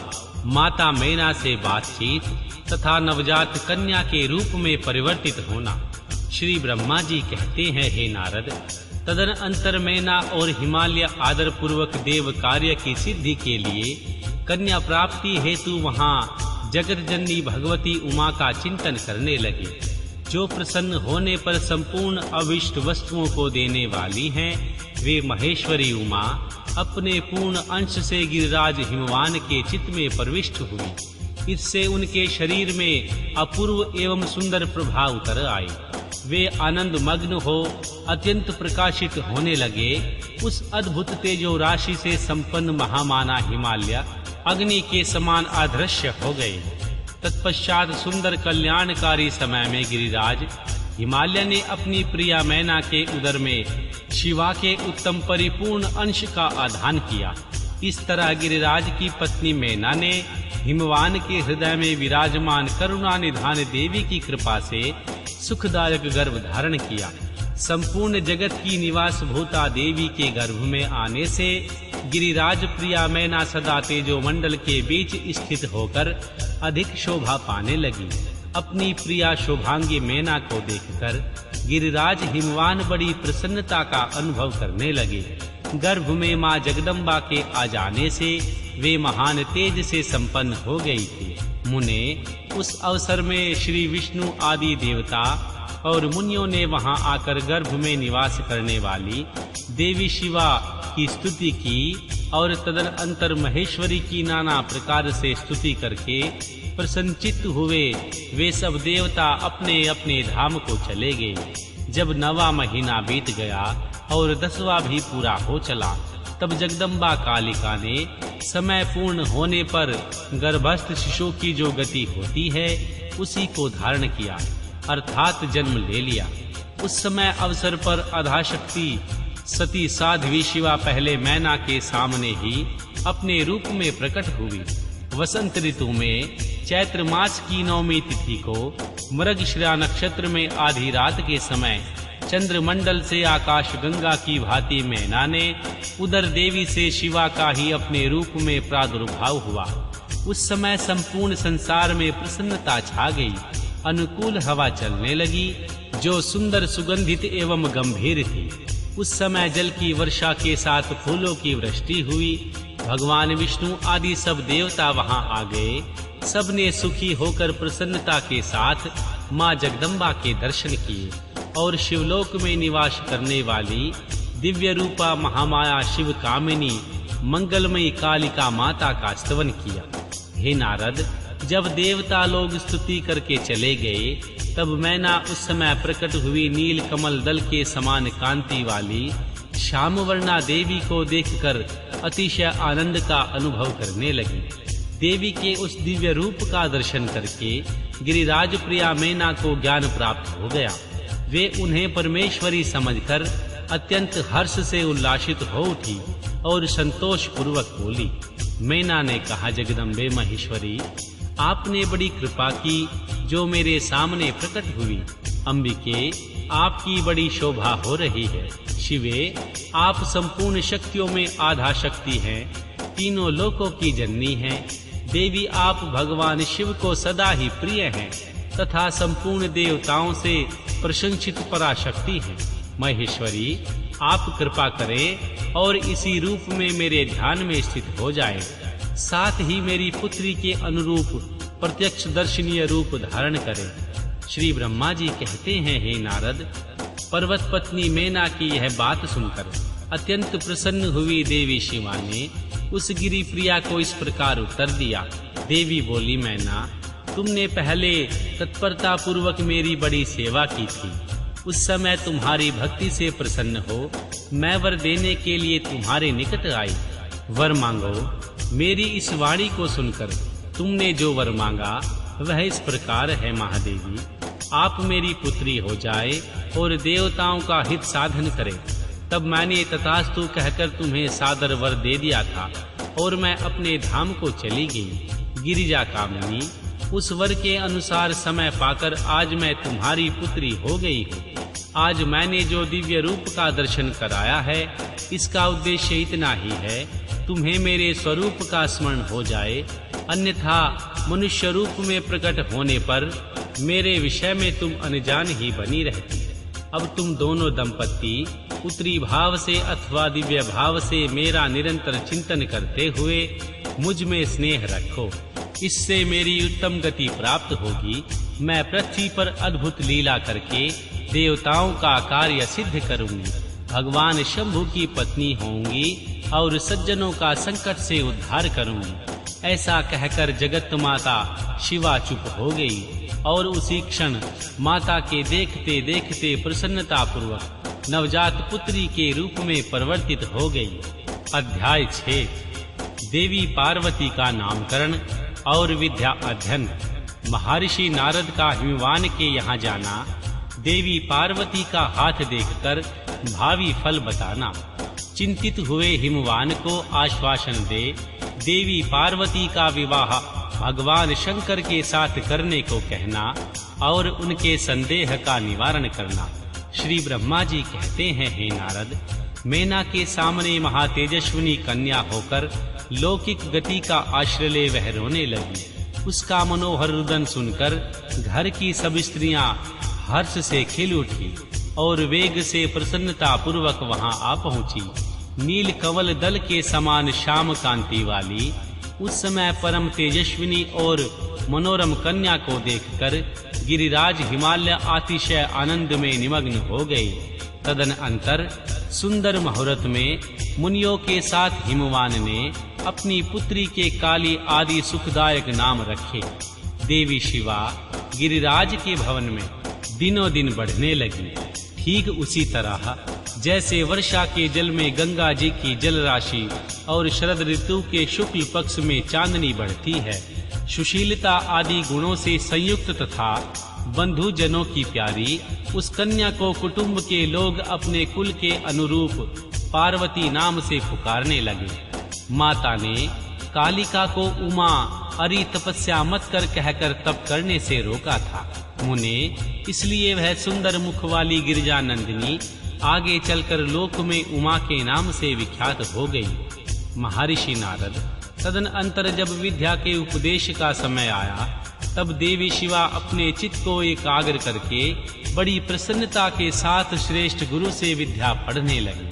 माता मैना से बातचीत तथा नवजात कन्या के रूप में परिवर्तित होना। श्री ब्रह्मा जी कहते हैं, हे नारद, तदनंतर मैना और हिमालय आदर पूर्वक देव कार्य की सिद्धि के लिए कन्या प्राप्ति हेतु वहां जगत जननी भगवती उमा का चिंतन करने लगे, जो प्रसन्न होने पर संपूर्ण अविष्ट वस्तुओं को देने वाली हैं। वे महेश्वरी उमा अपने पूर्ण अंश से गिरिराज हिमवान के चित्त में प्रविष्ट हुई। इससे उनके शरीर में अपूर्व एवं सुंदर प्रभाव उतर आए। वे आनंद मग्न हो अत्यंत प्रकाशित होने लगे। उस अद्भुत तेजो राशि से संपन्न महामाना हिमालय अग्नि के समान अदृश्य हो गए। तत्पश्चात सुंदर कल्याणकारी समय में गिरिराज हिमालय ने अपनी प्रिया मैना के उदर में शिवा के उत्तम परिपूर्ण अंश का आधान किया। इस तरह गिरिराज की पत्नी मैना ने हिमवान के हृदय में विराजमान करुणा निधान देवी की कृपा से सुखदायक गर्भ धारण किया। संपूर्ण जगत की निवास भूता देवी के गर्भ में आने से गिरिराज प्रिया मैना सदा तेजोमंडल के बीच स्थित होकर अधिक शोभा पाने लगी। अपनी प्रिया शोभांगी मैना को देखकर गिरिराज हिमवान बड़ी प्रसन्नता का अनुभव करने लगे। गर्भ में मां जगदम्बा के आ जाने से वे महान तेज से संपन्न हो गई थी। मुने उस अवसर में श्री विष्णु आदि देवता और मुनियों ने वहां आकर गर्भ में निवास करने वाली देवी शिवा की स्तुति की और तदनंतर महेश्वरी की नाना प्रकार से स्तुति करके प्रसन्नचित्त हुए वे सब देवता अपने अपने धाम को चले गए। जब 9वां महीना बीत गया और 10वां भी पूरा हो चला, तब जगदम्बा कालिका ने समय पूर्ण होने पर गर्भस्थ शिशु की जो गति होती है उसी को धारण किया, अर्थात जन्म ले लिया। उस समय अवसर पर आधाशक्ति सती साध्वी शिवा पहले मैना के सामने ही अपने रूप में प्रकट हुई। वसंत ऋतु में चैत्र मास की 9वीं तिथि को मृगशिरा नक्षत्र में आधी रात के समय चंद्रमंडल से आकाश गंगा की भांति मैना ने उदर देवी से शिवा का ही अपने रूप में प्रादुर्भाव हुआ। उस समय संपूर्ण संसार में प्रसन्नता छा गई। अनुकूल हवा चलने लगी जो सुंदर सुगंधित एवं गंभीर थी। उस समय जल की वर्षा के साथ फूलों की वृष्टि हुई। भगवान विष्णु आदि सब देवता वहां आ गए। सबने सुखी होकर प्रसन्नता के साथ मां जगदम्बा के दर्शन किए और शिवलोक में निवास करने वाली दिव्य रूपा महामाया शिव कामिनी मंगलमयी कालिका माता का स्तवन किया। हे नारद, जब देवता लोग स्तुति करके चले गए, तब मैना उस समय प्रकट हुई नील कमल दल के समान कांति वाली श्यामवर्णा देवी को देखकर अतिशय आनंद का अनुभव करने लगी। देवी के उस दिव्य रूप का दर्शन करके गिरिराज प्रिया मैना को ज्ञान प्राप्त हो गया। वे उन्हें परमेश्वरी समझकर अत्यंत हर्ष से उल्लासित हो उठी और संतोष पूर्वक बोली। मैना ने कहा, जगदम्बे महेश्वरी, आपने बड़ी कृपा की जो मेरे सामने प्रकट हुई। अंबिके, आपकी बड़ी शोभा हो रही है। शिवे, आप संपूर्ण शक्तियों में आधा शक्ति हैं, तीनों लोकों की जननी हैं। देवी, आप भगवान शिव को सदा ही प्रिय हैं तथा संपूर्ण देवताओं से प्रशंसित पराशक्ति हैं। महेश्वरी, आप कृपा करें और इसी रूप में मेरे ध्यान में स्थित हो जाएं। साथ ही मेरी पुत्री के अनुरूप प्रत्यक्ष दर्शनीय रूप धारण करें। श्री ब्रह्मा जी कहते हैं, हे नारद, पर्वत पत्नी मैना की यह बात सुनकर अत्यंत प्रसन्न हुई देवी शिवा ने उस गिरि प्रिया को इस प्रकार उत्तर दिया। देवी बोली, मैना, तुमने पहले तत्परता पूर्वक मेरी बड़ी सेवा की थी। उस समय तुम्हारी भक्ति से प्रसन्न हो मैं वर देने के लिए तुम्हारे निकट आई। वर मांगो। मेरी इस वाणी को सुनकर तुमने जो वर मांगा वह इस प्रकार है, महादेवी, आप मेरी पुत्री हो जाए और देवताओं का हित साधन करें। तब मैंने तथास्तु कहकर तुम्हें सादर वर दे दिया था और मैं अपने धाम को चली गई। गिरिजा कामिनी, उस वर के अनुसार समय पाकर आज मैं तुम्हारी पुत्री हो गई हूँ। आज मैंने जो दिव्य रूप का दर्शन कराया है, इसका उद्देश्य इतना ही है, तुम्हें मेरे स्वरूप का स्मरण हो जाए, अन्यथा मनुष्य रूप में प्रकट होने पर मेरे विषय में तुम अनजान ही बनी रहती। अब तुम दोनों दंपत्ति पुत्री भाव से अथवा दिव्य भाव से मेरा निरंतर चिंतन करते हुए मुझ में स्नेह रखो। इससे मेरी उत्तम गति प्राप्त होगी। मैं पृथ्वी पर अद्भुत लीला करके देवताओं का कार्य सिद्ध करूंगी। भगवान शंभु की पत्नी होंगी और सज्जनों का संकट से उद्धार करूंगी। ऐसा कहकर जगत माता शिवा चुप हो गई और उसी क्षण माता के देखते देखते प्रसन्नता पूर्वक नवजात पुत्री के रूप में परिवर्तित हो गई। अध्याय 6 देवी पार्वती का नामकरण और विद्या अध्ययन। महर्षि नारद का हिमवान के यहाँ जाना। देवी पार्वती का हाथ देखकर भावी फल बताना। चिंतित हुए हिमवान को आश्वासन दे देवी पार्वती का विवाह भगवान शंकर के साथ करने को कहना और उनके संदेह का निवारण करना। श्री ब्रह्मा जी कहते हैं, हे नारद, मैना के सामने महातेजस्विनी कन्या होकर लौकिक गति का आश्रय ले वह रोने लगी। उसका मनोहर रुदन सुनकर घर की सब स्त्रियां हर्ष से खिल उठी और वेग से प्रसन्नता पूर्वक वहां आ पहुंची। नील कमल दल के समान श्याम कांति वाली उस समय परम तेजस्विनी और मनोरम कन्या को देखकर गिरिराज हिमालय अतिशय आनंद में निमग्न हो गए। तदनंतर सुंदर मुहूर्त में मुनियों के साथ हिमवान ने अपनी पुत्री के काली आदि सुखदायक नाम रखे। देवी शिवा गिरिराज के भवन में दिनों दिन बढ़ने लगी। ठीक उसी तरह जैसे वर्षा के जल में गंगा जी की जल राशि और शरद ऋतु के शुक्ल पक्ष में चांदनी बढ़ती है, सुशीलता आदि गुणों से संयुक्त तथा बंधु जनों की प्यारी उस कन्या को कुटुंब के लोग अपने कुल के अनुरूप पार्वती नाम से पुकारने लगे। माता ने कालिका को उमा अरि तपस्या मत कर कहकर तप करने से रोका था। मुने इसलिए वह सुंदर मुख वाली गिरिजा नंदिनी आगे चलकर लोक में उमा के नाम से विख्यात हो गई। महर्षि नारद तदनंतर जब विद्या के उपदेश का समय आया, तब देवी शिवा अपने चित्त को एकाग्र करके बड़ी प्रसन्नता के साथ श्रेष्ठ गुरु से विद्या पढ़ने लगी।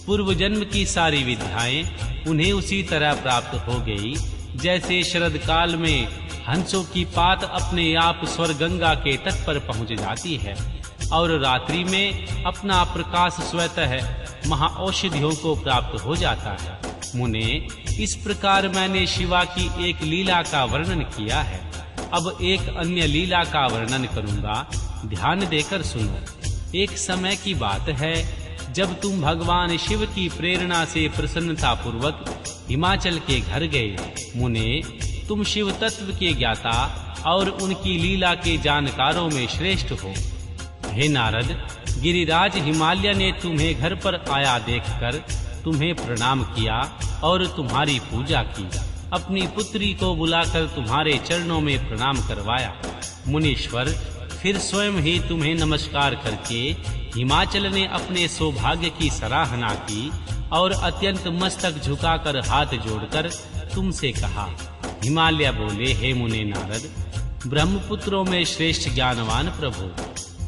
पूर्व जन्म की सारी विद्याएं उन्हें उसी तरह प्राप्त हो गई जैसे शरद काल में हंसों की पात अपने आप स्वर गंगा के तट पर पहुंच जाती है और रात्रि में अपना प्रकाश स्वतः महाऔषधियों को प्राप्त हो जाता है। मुने इस प्रकार मैंने शिवा की एक लीला का वर्णन किया है। अब एक अन्य लीला का वर्णन करूंगा, ध्यान देकर सुनो। एक समय की बात है जब तुम भगवान शिव की प्रेरणा से प्रसन्नता पूर्वक हिमाचल के घर गए। मुने तुम शिव तत्व के ज्ञाता और उनकी लीला के जानकारों में श्रेष्ठ हो। हे नारद, गिरिराज हिमालय ने तुम्हें घर पर आया देखकर तुम्हें प्रणाम किया और तुम्हारी पूजा की। अपनी पुत्री को बुलाकर तुम्हारे चरणों में प्रणाम करवाया। मुनीश्वर फिर स्वयं ही तुम्हें नमस्कार करके हिमाचल ने अपने सौभाग्य की सराहना की और अत्यंत मस्तक झुकाकर हाथ जोड़कर तुमसे कहा। हिमालय बोले, हे मुने नारद, ब्रह्मपुत्रों में श्रेष्ठ ज्ञानवान प्रभु,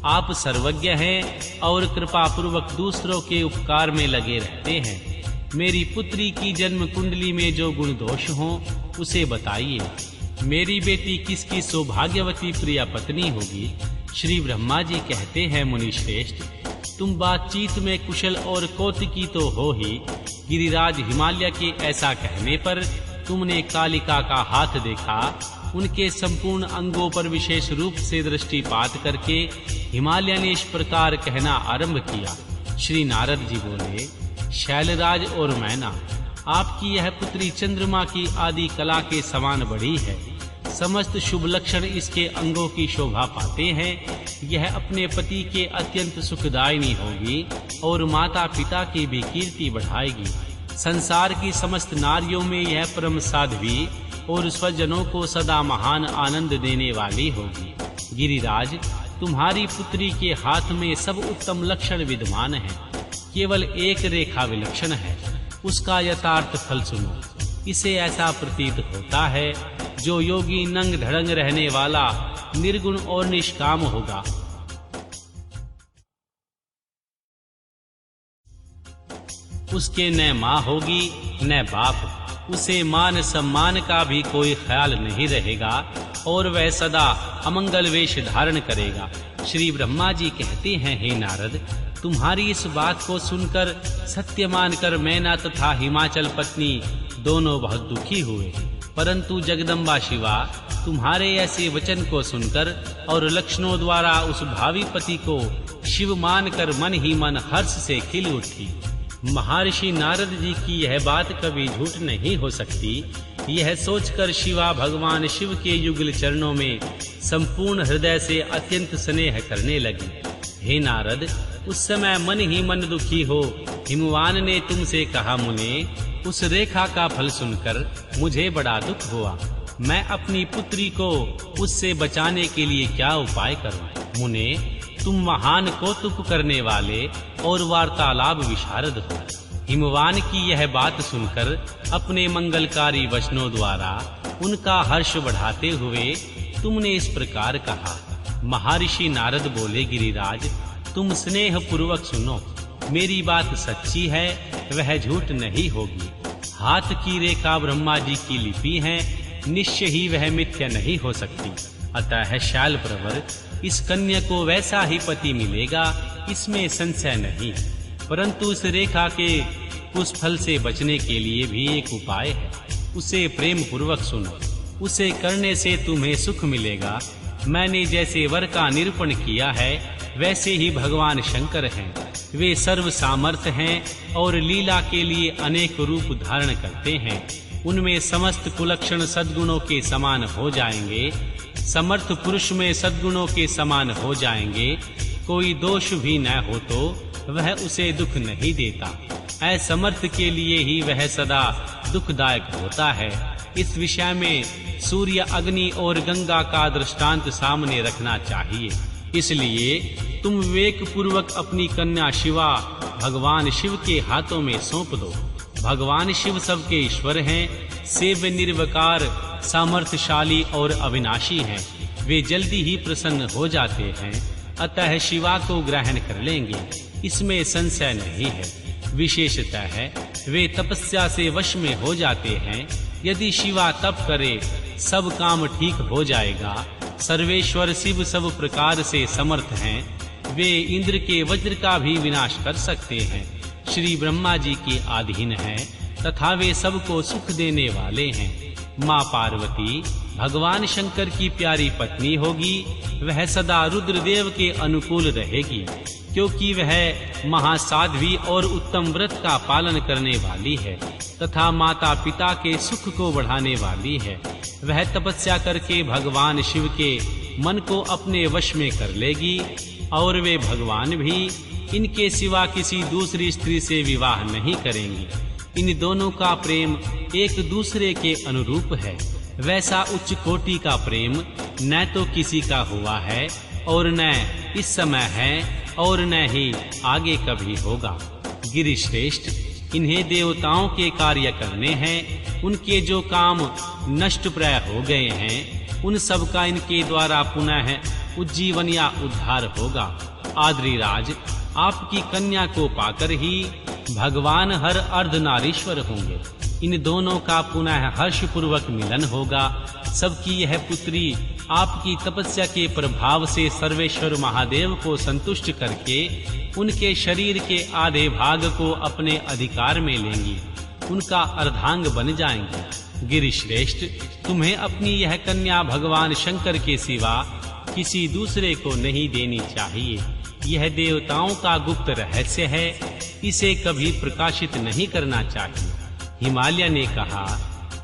आप सर्वज्ञ हैं और कृपा पूर्वक दूसरों के उपकार में लगे रहते हैं। मेरी पुत्री की जन्म कुंडली में जो गुण दोष हों उसे बताइए। मेरी बेटी किसकी सौभाग्यवती प्रिया पत्नी होगी? श्री ब्रह्मा जी कहते हैं, मुनि श्रेष्ठ, तुम बातचीत में कुशल और कौतुकी तो हो ही। गिरिराज हिमालय के ऐसा कहने पर तुमने कालिका का हाथ देखा। उनके संपूर्ण अंगों पर विशेष रूप से दृष्टिपात करके हिमालय ने इस प्रकार कहना आरंभ किया। श्री नारद जी बोले, शैलराज और मैना, आपकी यह पुत्री चंद्रमा की आदि कला के समान बड़ी है। समस्त शुभ लक्षण इसके अंगों की शोभा पाते हैं। यह अपने पति के अत्यंत सुखदायिनी होगी और माता पिता की भी कीर्ति बढ़ाएगी। संसार की समस्त नारियों में यह परम साध्वी और स्वजनों को सदा महान आनंद देने वाली होगी। गिरिराज, तुम्हारी पुत्री के हाथ में सब उत्तम लक्षण विद्यमान हैं। केवल एक रेखा विलक्षण है, उसका यथार्थ फल सुनो। इसे ऐसा प्रतीत होता है जो योगी नंग धड़ंग रहने वाला निर्गुण और निष्काम होगा। उसके न माँ होगी न बाप, उसे मान सम्मान का भी कोई ख्याल नहीं रहेगा और वह सदा अमंगल वेश धारण करेगा। श्री ब्रह्मा जी कहते हैं, हे नारद, तुम्हारी इस बात को सुनकर सत्य मानकर मैना तथा हिमाचल पत्नी दोनों बहुत दुखी हुए। परंतु जगदम्बा शिवा तुम्हारे ऐसे वचन को सुनकर और लक्षणों द्वारा उस भावी पति को शिव मानकर मन ही मन हर्ष से खिल उठी। महर्षि नारद जी की यह बात कभी झूठ नहीं हो सकती। यह सोचकर शिवा भगवान शिव के युगल चरणों में संपूर्ण हृदय से अत्यंत स्नेह करने लगी। हे नारद, उस समय मन ही मन दुखी हो हिमवान ने तुमसे कहा, मुने, उस रेखा का फल सुनकर मुझे बड़ा दुख हुआ। मैं अपनी पुत्री को उससे बचाने के लिए क्या उपाय करूं? मुने, तुम महान कौतुक करने वाले और वार्तालाप विशारद हो। हिमवान की यह बात सुनकर अपने मंगलकारी वचनों द्वारा उनका हर्ष बढ़ाते हुए तुमने इस प्रकार कहा। महर्षि नारद बोले, गिरिराज, तुम स्नेह पूर्वक सुनो। मेरी बात सच्ची है, वह झूठ नहीं होगी। हाथ की रेखा ब्रह्मा जी की लिपि है, निश्चय ही वह मिथ्या नहीं हो सकती। अतः शैल प्रवर, इस कन्या को वैसा ही पति मिलेगा, इसमें संशय नहीं। परंतु इस रेखा के उस फल से बचने के लिए भी एक उपाय है। उसे प्रेम पूर्वक सुनो, उसे करने से तुम्हें सुख मिलेगा। मैंने जैसे वर का निरूपण किया है, वैसे ही भगवान शंकर हैं। वे सर्व सामर्थ्य हैं और लीला के लिए अनेक रूप धारण करते हैं। उनमें समस्त कुलक्षण सद्गुणों के समान हो जाएंगे। समर्थ पुरुष में सद्गुणों के समान हो जाएंगे। कोई दोष भी न हो तो वह उसे दुख नहीं देता। असमर्थ के लिए ही वह सदा दुखदायक होता है। इस विषय में सूर्य, अग्नि और गंगा का दृष्टांत सामने रखना चाहिए। इसलिए तुम विवेक पूर्वक अपनी कन्या शिवा भगवान शिव के हाथों में सौंप दो। भगवान शिव सबके ईश्वर हैं, सेव्य, निर्विकार, सामर्थ्यशाली और अविनाशी हैं। वे जल्दी ही प्रसन्न हो जाते हैं, अतः शिवा को ग्रहण कर लेंगे, इसमें संशय नहीं है। विशेषतः है वे तपस्या से वश में हो जाते हैं। यदि शिवा तप करे, सब काम ठीक हो जाएगा। सर्वेश्वर शिव सब प्रकार से समर्थ हैं। वे इंद्र के वज्र का भी विनाश कर सकते हैं। श्री ब्रह्मा जी के अधीन हैं तथा वे सबको सुख देने वाले हैं। माँ पार्वती भगवान शंकर की प्यारी पत्नी होगी। वह सदा रुद्रदेव के अनुकूल रहेगी, क्योंकि वह महासाध्वी और उत्तम व्रत का पालन करने वाली है तथा माता पिता के सुख को बढ़ाने वाली है। वह तपस्या करके भगवान शिव के मन को अपने वश में कर लेगी और वे भगवान भी इनके सिवा किसी दूसरी स्त्री से विवाह नहीं करेंगी। इन दोनों का प्रेम एक दूसरे के अनुरूप है। वैसा उच्च कोटि का प्रेम न तो किसी का हुआ है और न इस समय है और न ही आगे कभी होगा। गिरिश्रेष्ठ, इन्हें देवताओं के कार्य करने हैं। उनके जो काम नष्ट प्राय हो गए हैं, उन सब का इनके द्वारा पुनः उज्जीवन या उद्धार होगा। आद्रिराज, आपकी कन्या को पाकर ही भगवान हर अर्धनारीश्वर होंगे। इन दोनों का पुनः हर्ष पूर्वक मिलन होगा। सबकी यह पुत्री आपकी तपस्या के प्रभाव से सर्वेश्वर महादेव को संतुष्ट करके उनके शरीर के आधे भाग को अपने अधिकार में लेंगी, उनका अर्धांग बन जाएंगे। गिरिश्रेष्ठ, तुम्हें अपनी यह कन्या भगवान शंकर के सिवा किसी दूसरे को नहीं देनी चाहिए। यह देवताओं का गुप्त रहस्य है, इसे कभी प्रकाशित नहीं करना चाहिए। हिमालय ने कहा,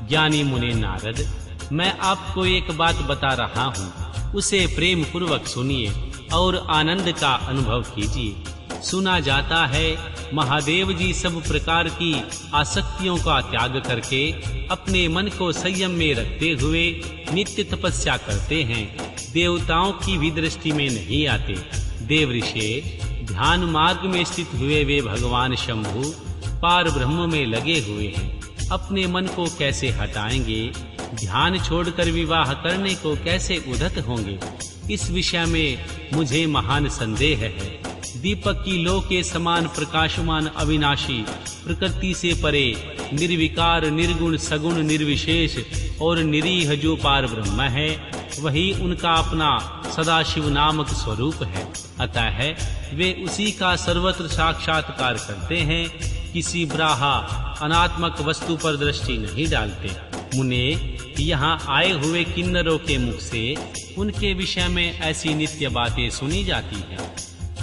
ज्ञानी मुने नारद, मैं आपको एक बात बता रहा हूँ, उसे प्रेम पूर्वक सुनिए और आनंद का अनुभव कीजिए। सुना जाता है महादेव जी सब प्रकार की आसक्तियों का त्याग करके अपने मन को संयम में रखते हुए नित्य तपस्या करते हैं। देवताओं की भी दृष्टि में नहीं आते। देव ऋषि ध्यान मार्ग में स्थित हुए वे भगवान शंभु पार ब्रह्म में लगे हुए हैं। अपने मन को कैसे हटाएंगे, ध्यान छोड़कर विवाह करने को कैसे उद्यत होंगे, इस विषय में मुझे महान संदेह है। दीपक की लौ के समान प्रकाशमान अविनाशी, प्रकृति से परे, निर्विकार, निर्गुण, सगुण, निर्विशेष और निरीह जो पार ब्रह्म है, वही उनका अपना सदाशिव नामक स्वरूप है। अतः वे उसी का सर्वत्र साक्षात्कार करते हैं, किसी ब्राहा अनात्मक वस्तु पर दृष्टि नहीं डालते। मुने, यहाँ आए हुए किन्नरों के मुख से उनके विषय में ऐसी नित्य बातें सुनी जाती हैं।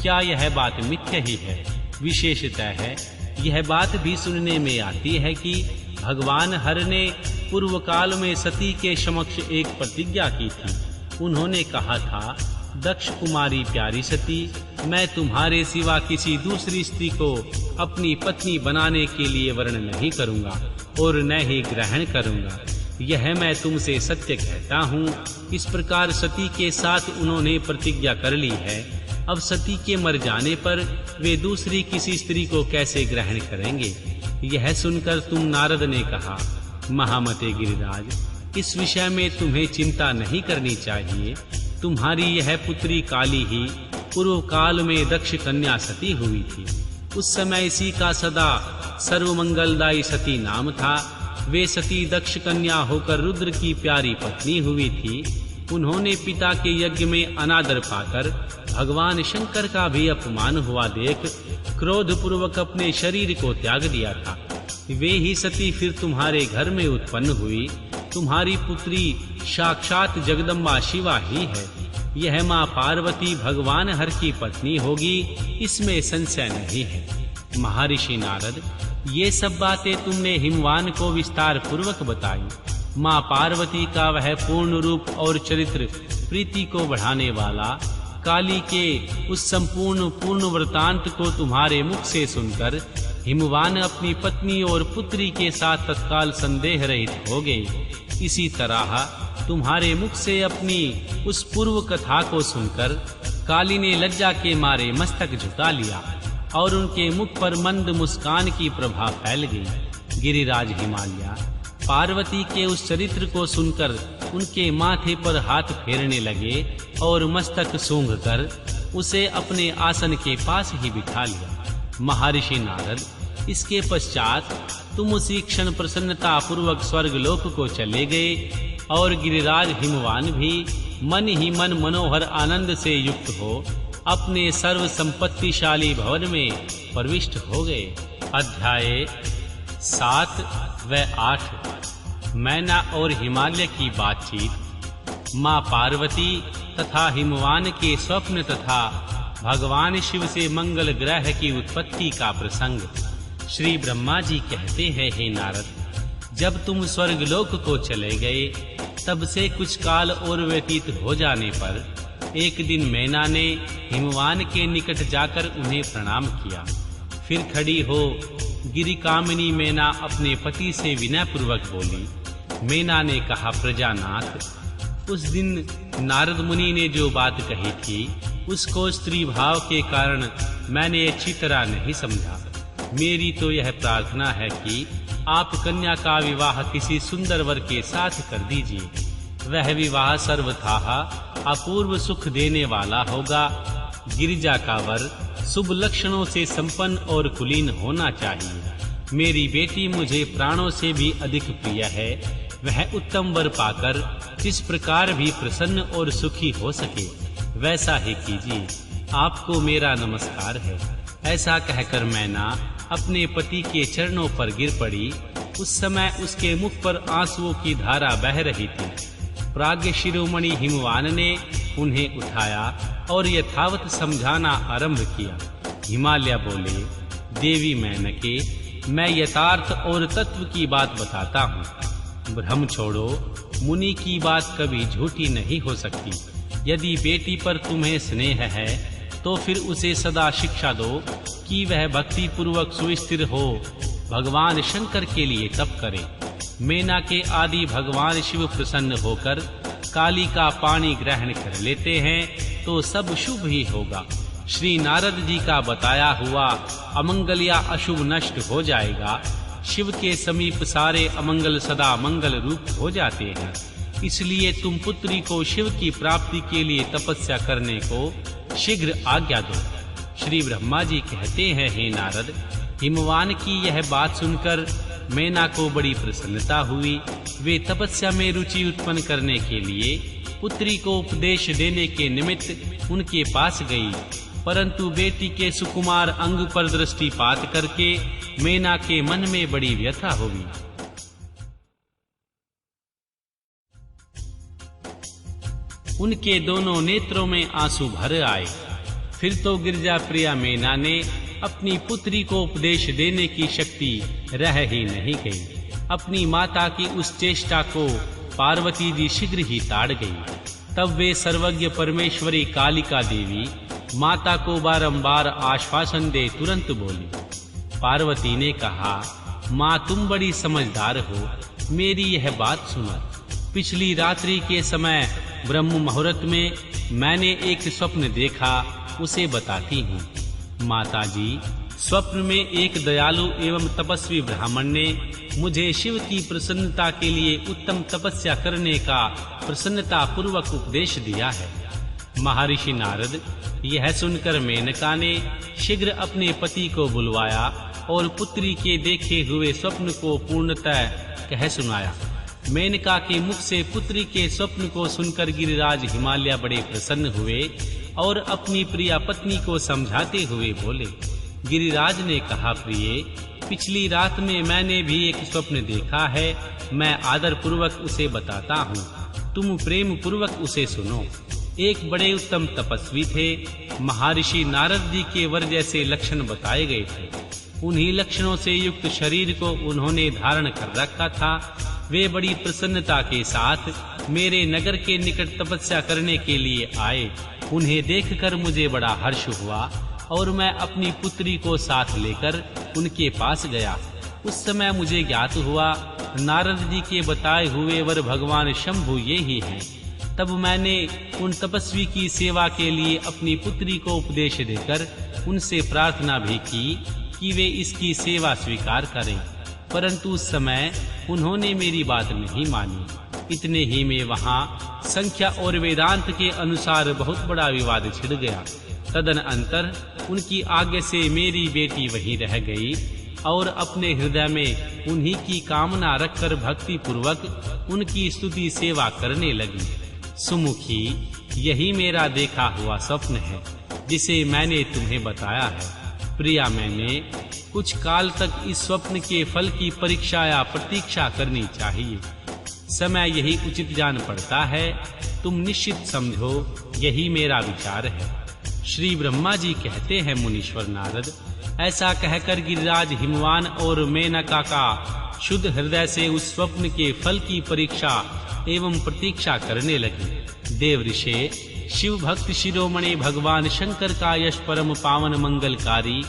क्या यह बात मिथ्या ही है? विशेषतः है यह बात भी सुनने में आती है कि भगवान हर ने पूर्व काल में सती के समक्ष एक प्रतिज्ञा की थी। उन्होंने कहा था, दक्ष कुमारी प्यारी सती, मैं तुम्हारे सिवा किसी दूसरी स्त्री को अपनी पत्नी बनाने के लिए वर्ण नहीं करूंगा और न ही ग्रहण करूंगा। यह मैं तुमसे सत्य कहता हूँ। इस प्रकार सती के साथ उन्होंने प्रतिज्ञा कर ली है। अब सती के मर जाने पर वे दूसरी किसी स्त्री को कैसे ग्रहण करेंगे? यह सुनकर तुम नारद ने कहा, महामते गिरिराज, इस विषय में तुम्हें चिंता नहीं करनी चाहिए। तुम्हारी यह पुत्री काली ही पूर्व काल में दक्ष कन्या सती हुई थी। उस समय इसी का सदा सर्वमंगलदायी सती नाम था। वे सती दक्ष कन्या होकर रुद्र की प्यारी पत्नी हुई थी। उन्होंने पिता के यज्ञ में अनादर पाकर भगवान शंकर का भी अपमान हुआ देख क्रोध पूर्वक अपने शरीर को त्याग दिया था। वे ही सती फिर तुम्हारे घर में उत्पन्न हुई। तुम्हारी पुत्री साक्षात जगदम्बा शिवा ही है। यह माँ पार्वती भगवान हर की पत्नी होगी, इसमें संशय नहीं है। महर्षि नारद, ये सब बातें तुमने हिमवान को विस्तार पूर्वक बताई। माँ पार्वती का वह पूर्ण रूप और चरित्र प्रीति को बढ़ाने वाला काली के उस पूर्ण वृतांत को तुम्हारे मुख से सुनकर हिमवान अपनी पत्नी और पुत्री के साथ तत्काल संदेह रहित हो गए। इसी तरह तुम्हारे मुख से अपनी उस पूर्व कथा को सुनकर काली ने लज्जा के मारे मस्तक झुका लिया और उनके मुख पर मंद मुस्कान की प्रभा फैल गई। गिरिराज हिमालय पार्वती के उस चरित्र को सुनकर उनके माथे पर हाथ फेरने लगे और मस्तक सूंघकर उसे अपने आसन के पास ही बिठा लिया। महर्षि नारद, इसके पश्चात तुम उसी क्षण प्रसन्नता पूर्वक स्वर्ग लोक को चले गए और गिरिराज हिमवान भी मन ही मन मनोहर आनंद से युक्त हो अपने सर्व संपत्तिशाली भवन में प्रविष्ट हो गए। अध्याय 7 व 8 मैना और हिमालय की बातचीत। माँ पार्वती तथा हिमवान के स्वप्न तथा भगवान शिव से मंगल ग्रह की उत्पत्ति का प्रसंग। श्री ब्रह्मा जी कहते हैं, हे नारद, जब तुम स्वर्गलोक को चले गए तब से कुछ काल और व्यतीत हो जाने पर एक दिन मैना ने हिमवान के निकट जाकर उन्हें प्रणाम किया। फिर खड़ी हो गिरिकामिनी मैना अपने पति से विनय पूर्वक बोली। मैना ने कहा, प्रजानाथ, उस दिन नारद मुनि ने जो बात कही थी उसको स्त्री भाव के कारण मैंने अच्छी तरह नहीं समझा। मेरी तो यह प्रार्थना है कि आप कन्या का विवाह किसी सुंदर वर के साथ कर दीजिए। वह विवाह सर्वथा अपूर्व सुख देने वाला होगा। गिरिजा का वर शुभ लक्षणों से संपन्न और कुलीन होना चाहिए। मेरी बेटी मुझे प्राणों से भी अधिक प्रिय है। वह उत्तम वर पाकर जिस प्रकार भी प्रसन्न और सुखी हो सके वैसा ही कीजिए। आपको मेरा नमस्कार है। ऐसा कहकर मैना अपने पति के चरणों पर गिर पड़ी। उस समय उसके मुख पर आंसुओं की धारा बह रही थी। प्राज्ञ शिरोमणि हिमवान ने उन्हें उठाया और यथावत समझाना आरंभ किया। हिमालय बोले, देवी मैनके, मैं यथार्थ और तत्व की बात बताता हूँ। भ्रम छोड़ो, मुनि की बात कभी झूठी नहीं हो सकती। यदि बेटी पर तुम्हें स्नेह है तो फिर उसे सदा शिक्षा दो कि वह भक्ति पूर्वक सुस्थिर हो भगवान शंकर के लिए तप करे। मैना के आदि भगवान शिव प्रसन्न होकर काली का पानी ग्रहण कर लेते हैं तो सब शुभ ही होगा। श्री नारद जी का बताया हुआ अमंगल या अशुभ नष्ट हो जाएगा। शिव के समीप सारे अमंगल सदा मंगल रूप हो जाते हैं। इसलिए तुम पुत्री को शिव की प्राप्ति के लिए तपस्या करने को शीघ्र आज्ञा दो। श्री ब्रह्मा जी कहते हैं, हे नारद, हिमवान की यह बात सुनकर मैना को बड़ी प्रसन्नता हुई। वे तपस्या में रुचि उत्पन्न करने के लिए पुत्री को उपदेश देने के निमित्त उनके पास गई, परंतु बेटी के सुकुमार अंग पर दृष्टिपात करके मैना के मन में बड़ी व्यथा हुई। उनके दोनों नेत्रों में आंसू भर आए। फिर तो गिरजा प्रिया मैना ने अपनी पुत्री को उपदेश देने की शक्ति रह ही नहीं गई। अपनी माता की उस चेष्टा को पार्वती जी शीघ्र ही ताड़ गई। तब वे सर्वज्ञ परमेश्वरी कालिका देवी माता को बारंबार आश्वासन दे तुरंत बोली। पार्वती ने कहा, माँ तुम बड़ी समझदार हो, मेरी यह बात सुनो। पिछली रात्रि के समय ब्रह्म मुहूर्त में मैंने एक स्वप्न देखा, उसे बताती हूँ। माताजी, स्वप्न में एक दयालु एवं तपस्वी ब्राह्मण ने मुझे शिव की प्रसन्नता के लिए उत्तम तपस्या करने का प्रसन्नता पूर्वक उपदेश दिया है। महर्षि नारद यह सुनकर मेनका ने शीघ्र अपने पति को बुलवाया और पुत्री के देखे हुए स्वप्न को पूर्णतः कह सुनाया। मेनका के मुख से पुत्री के स्वप्न को सुनकर गिरिराज हिमालय बड़े प्रसन्न हुए और अपनी प्रिय पत्नी को समझाते हुए बोले। गिरिराज ने कहा, प्रिय, पिछली रात में मैंने भी एक स्वप्न देखा है, मैं आदर पूर्वक उसे बताता हूँ, तुम प्रेम पूर्वक उसे सुनो। एक बड़े उत्तम तपस्वी थे, महर्षि नारद जी के वर जैसे लक्षण बताए गए थे। उन्हीं लक्षणों से युक्त शरीर को उन्होंने धारण कर रखा था। वे बड़ी प्रसन्नता के साथ मेरे नगर के निकट तपस्या करने के लिए आए। उन्हें देखकर मुझे बड़ा हर्ष हुआ और मैं अपनी पुत्री को साथ लेकर उनके पास गया। उस समय मुझे ज्ञात हुआ नारद जी के बताए हुए वर भगवान शंभु ये ही हैं। तब मैंने उन तपस्वी की सेवा के लिए अपनी पुत्री को उपदेश देकर उनसे प्रार्थना भी की कि वे इसकी सेवा स्वीकार करें, परंतु उस समय उन्होंने मेरी बात नहीं मानी। इतने ही में वहाँ संख्या और वेदांत के अनुसार बहुत बड़ा विवाद छिड़ गया। तदनंतर उनकी आज्ञा से मेरी बेटी वहीं रह गई और अपने हृदय में उन्हीं की कामना रखकर भक्ति पूर्वक उनकी स्तुति सेवा करने लगी। सुमुखी, यही मेरा देखा हुआ स्वप्न है जिसे मैंने तुम्हें बताया है। प्रिया, मैंने कुछ काल तक इस स्वप्न के फल की परीक्षा या प्रतीक्षा करनी चाहिए। समय यही उचित जान पड़ता है, तुम निश्चित समझो, यही मेरा विचार है। श्री ब्रह्मा जी कहते हैं, मुनीश्वर नारद, ऐसा कहकर गिरिराज हिमवान और मेनका का शुद्ध हृदय से उस स्वप्न के फल की परीक्षा एवं प्रतीक्षा करने लगे। देव ऋषि, शिव भक्त शिरोमणि भगवान शंकर का यश परम पावन मंगलकारी,